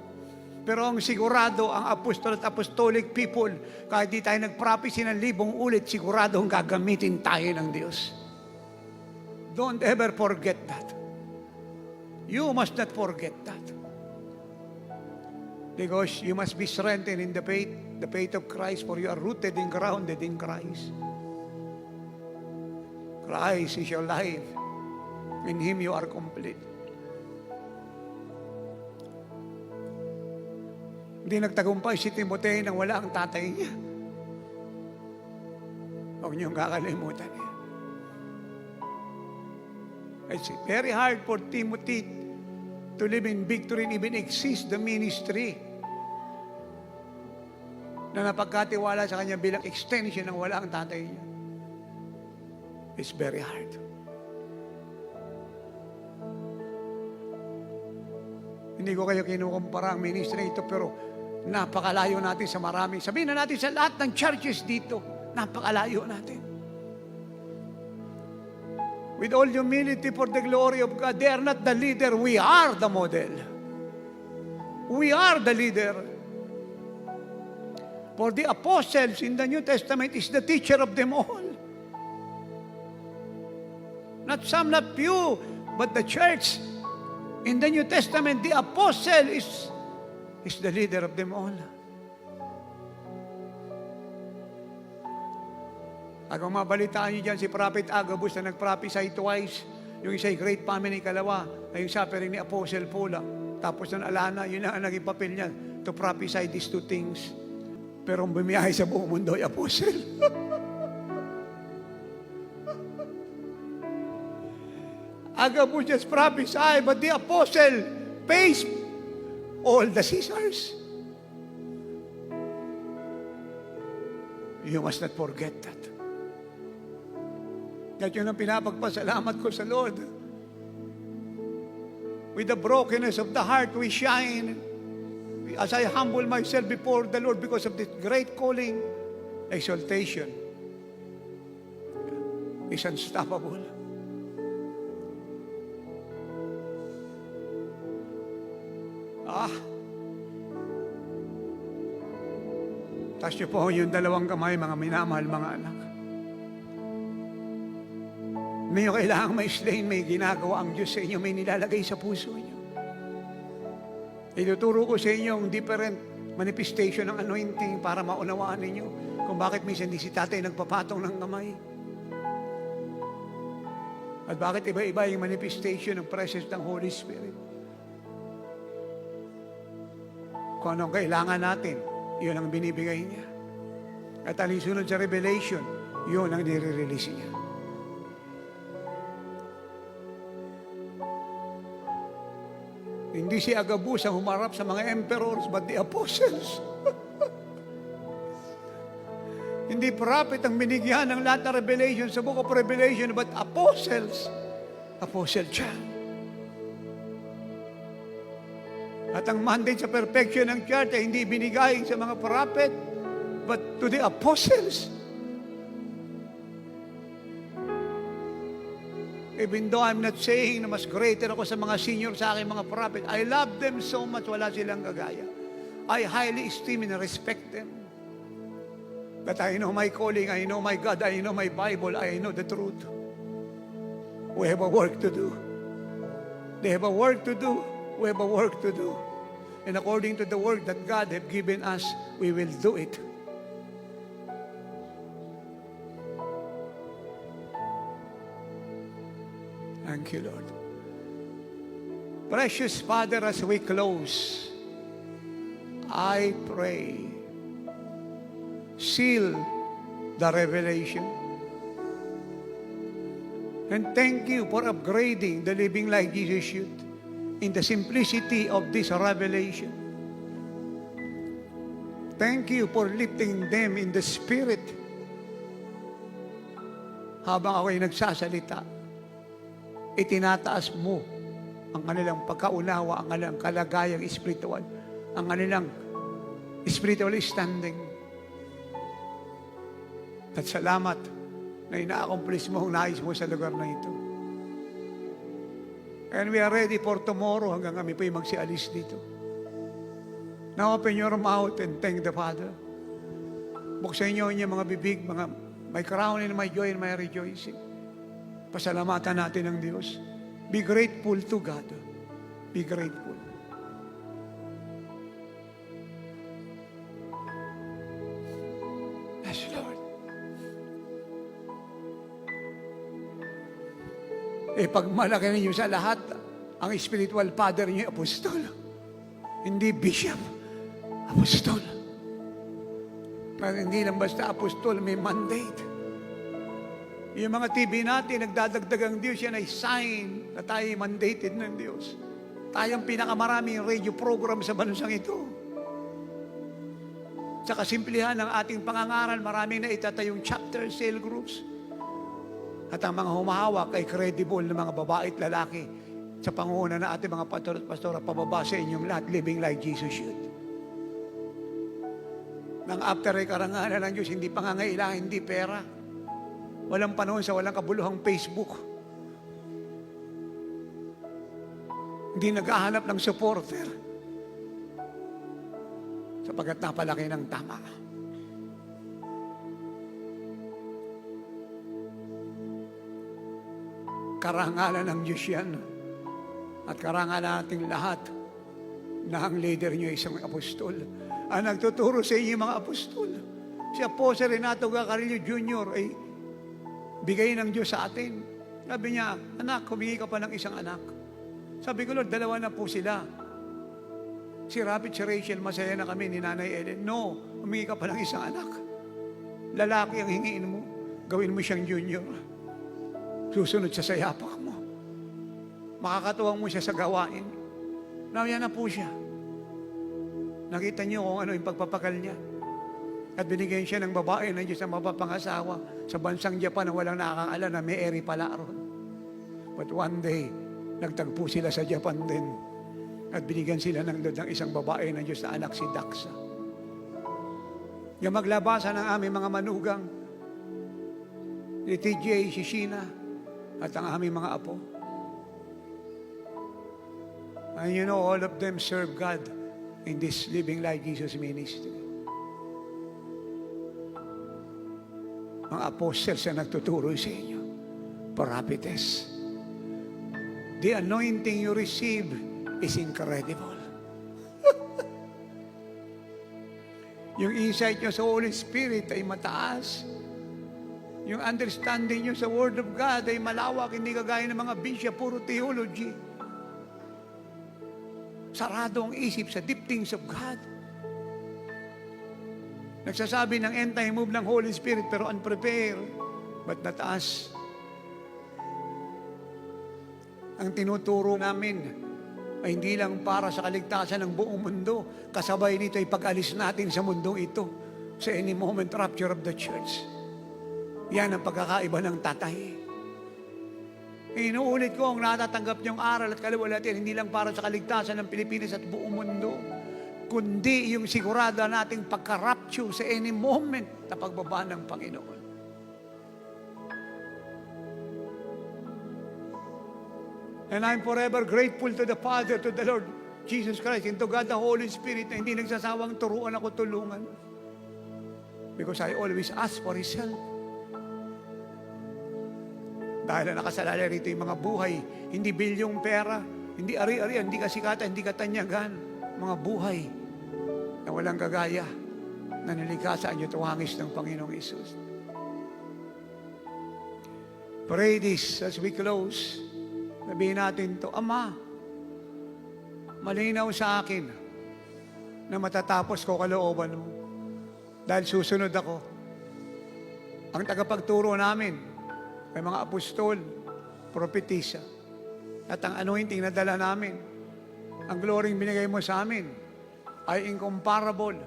Pero ang sigurado, ang apostol at apostolic people, kahit di tayo nag-prophecy ng 1,000 ulit, sigurado ang gagamitin tayo ng Diyos. Don't ever forget that. You must not forget that. Because you must be strengthened in the faith of Christ, for you are rooted and grounded in Christ. Christ is your life. In Him you are complete. Hindi nagtagumpay si Timoteo nang wala ang tatay niya. Huwag niyong kakalimutan niya. It's very hard for Timothy to live in victory and even exist the ministry na napagkatiwala sa kanya bilang extension ng wala ang tatay niya. It's very hard. Hindi ko kayo kinukumpara ang ministry ito, pero napakalayo natin sa marami. Sabihin na natin sa lahat ng churches dito, napakalayo natin. With all humility for the glory of God, they are not the leader, we are the model. We are the leader. For the apostles in the New Testament is the teacher of them all. Not some, not few, but the church. In the New Testament, the apostle is the leader of them all. Kung mabalitaan niyo dyan si Prophet Agabus na nag-prophesy twice, yung isa ay great famine, ikalawa ay yung suffering ni Apostle Paul. Tapos nang alana, yun ang naging papel niya, to prophesy these two things. Pero ang bumiyahe sa buong mundo ay Apostle. Agabus just prophesy, but the Apostle faced all the Caesars. You must not forget that. At yun ang pinapagpasalamat ko sa Lord. With the brokenness of the heart, we shine. As I humble myself before the Lord because of this great calling, exaltation is unstoppable. Taas niyo po yung dalawang kamay, mga minamahal, mga anak. May kailangang ma-explain, may ginagawa ang Diyos sa inyo, may nilalagay sa puso niyo. Ituturo ko sa inyo ang different manifestation ng anointing para maunawaan ninyo kung bakit minsan di si tatay nagpapatong ng kamay. At bakit iba-iba yung manifestation ng presence ng Holy Spirit? Kung anong kailangan natin, yun ang binibigay niya. At alinsunod sa revelation, yun ang nire-release niya. Hindi si Agabus ang humarap sa mga emperors, but the apostles. Hindi prophet ang binigyan ng lahat ng revelation sa book of Revelation, but apostles. Apostle John. At ang mandate sa perfection ng church ay hindi binigay sa mga prophet, but to the apostles. Even though I'm not saying na mas greater ako sa mga senior sa aking mga prophet, I love them so much, wala silang kagaya. I highly esteem and respect them. But I know my calling, I know my God, I know my Bible, I know the truth. We have a work to do. They have a work to do. We have a work to do. And according to the work that God have given us, we will do it. Thank you, Lord. Precious Father, as we close, I pray, seal the revelation. And thank you for upgrading the Living Like Jesus Youth in the simplicity of this revelation. Thank you for lifting them in the Spirit. Habang ako'y nagsasalita, itinataas mo ang kanilang pagkaunawa, ang kanilang kalagayang espiritual, ang kanilang spiritual standing. At salamat na ina-accomplish mo ang nais mo sa lugar na ito. And we are ready for tomorrow hanggang kami po'y magsialis dito. Now open your mouth and thank the Father. Buksan niyo inyong mga bibig, mga may crown and my joy and my rejoicing. Pasalamatan natin ang Diyos. Be grateful to God. Be grateful. Yes, Lord. Pagmalaki ninyo sa lahat, ang spiritual father niyo, apostol. Hindi bishop. Apostol. Hindi lang basta apostol, may mandate. Yung mga TV natin, nagdadagdag ang Diyos, yan ay sign na tayo mandated ng Diyos. Tayo ang pinakamaraming radio program sa bansang ito. Sa kasimplihan ng ating pangangaral, maraming na itatayong chapter cell groups. At ang mga humahawak ay credible na mga babae at lalaki sa pangunguna na ating mga pastor at pastora, pababa sa inyong lahat, living like Jesus should. Nang after ay karangalan ng Diyos, hindi pangangailangan, hindi pera. Walang panahon sa walang kabuluhang Facebook. Hindi naghahanap ng supporter. Sapagkat napalaki ng tama. Karangalan ng Diyos yan. At karangalan nating lahat na ang leader niyo ay isang apostol. Ang nagtuturo sa inyo mga apostol. Si Apostol Renato Gacarillo Jr. ay bigay ng Diyos sa atin. Sabi niya, anak, humingi ka pa ng isang anak. Sabi ko, Lord, dalawa na po sila. Si Rapid, si Rachel, masaya na kami ni Nanay Ellen. No, humingi ka pa ng isang anak. Lalaki ang hingiin mo, gawin mo siyang junior. Susunod siya sa yapak mo. Makakatuwang mo siya sa gawain. Yan na po siya. Nakita niyo kung ano yung pagpapakal niya. At binigyan siya ng babae ng Diyos na mapapangasawa sa bansang Japan na walang nakakaalam na may eri pala ron. But one day, nagtagpo sila sa Japan din. At binigyan sila ng Lord ng isang babae ng Diyos na anak si Daksa. Yung maglabasan ng aming mga manugang, ni TJ, si Sheena, at ang aming mga apo. And you know, all of them serve God in this Living Like Jesus ministry. Mga apostles na nagtuturo sa inyo. Prophetess. The anointing you receive is incredible. Yung insight nyo sa Holy Spirit ay mataas. Yung understanding nyo sa Word of God ay malawak, hindi kagaya ng mga bisya, puro theology. Sarado ang isip sa deep things of God. Nagsasabi ng end time move ng Holy Spirit pero unprepared, but not us. Ang tinuturo namin ay hindi lang para sa kaligtasan ng buong mundo. Kasabay nito ay pag-alis natin sa mundong ito. Sa any moment, rapture of the church. Yan ang pagkakaiba ng tatay. Inuulit ko, ang natatanggap niyong aral at kaliwalhatian, hindi lang para sa kaligtasan ng Pilipinas at buong mundo, kundi yung sigurado nating pagka-rapture sa any moment na pagbaba ng Panginoon. And I'm forever grateful to the Father, to the Lord Jesus Christ, and to God the Holy Spirit na hindi nagsasawang turuan ako tulungan. Because I always ask for His help. Dahil na nakasalalay rito yung mga buhay, hindi bilyong pera, hindi ari-arian, hindi kasikatan, hindi katanyagan, mga buhay na walang kagaya na nilikha sa anyo tuwangis ng Panginoong Isus. Pray this as we close. Sabihin natin to, Ama, malinaw sa akin na matatapos ko kalooban mo dahil susunod ako. Ang tagapagturo namin ay mga apostol, propetisa, at ang anointing na dala namin, ang gloryng binigay mo sa amin ay incomparable,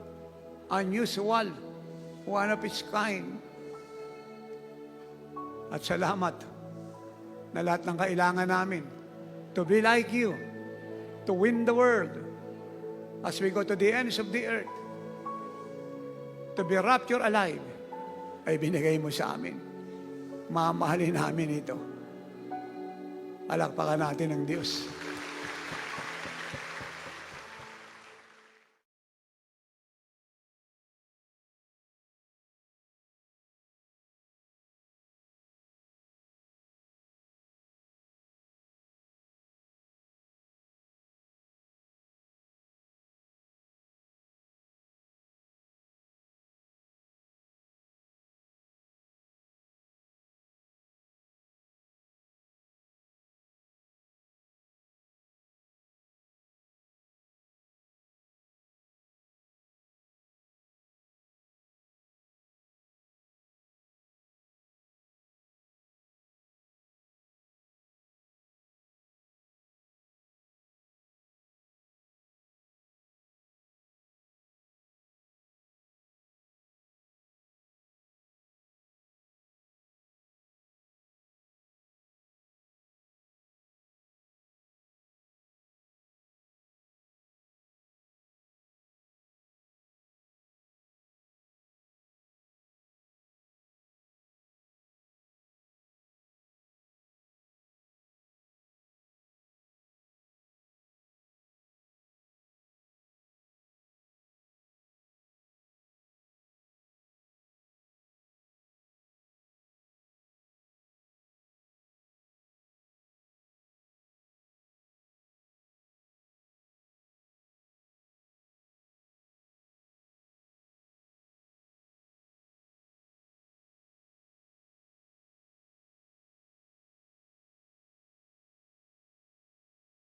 unusual, one of its kind. At salamat na lahat ng kailangan namin to be like you, to win the world as we go to the ends of the earth, to be raptured alive, ay binigay mo sa amin. Mamahalin namin ito. Palakpakan natin ng Diyos.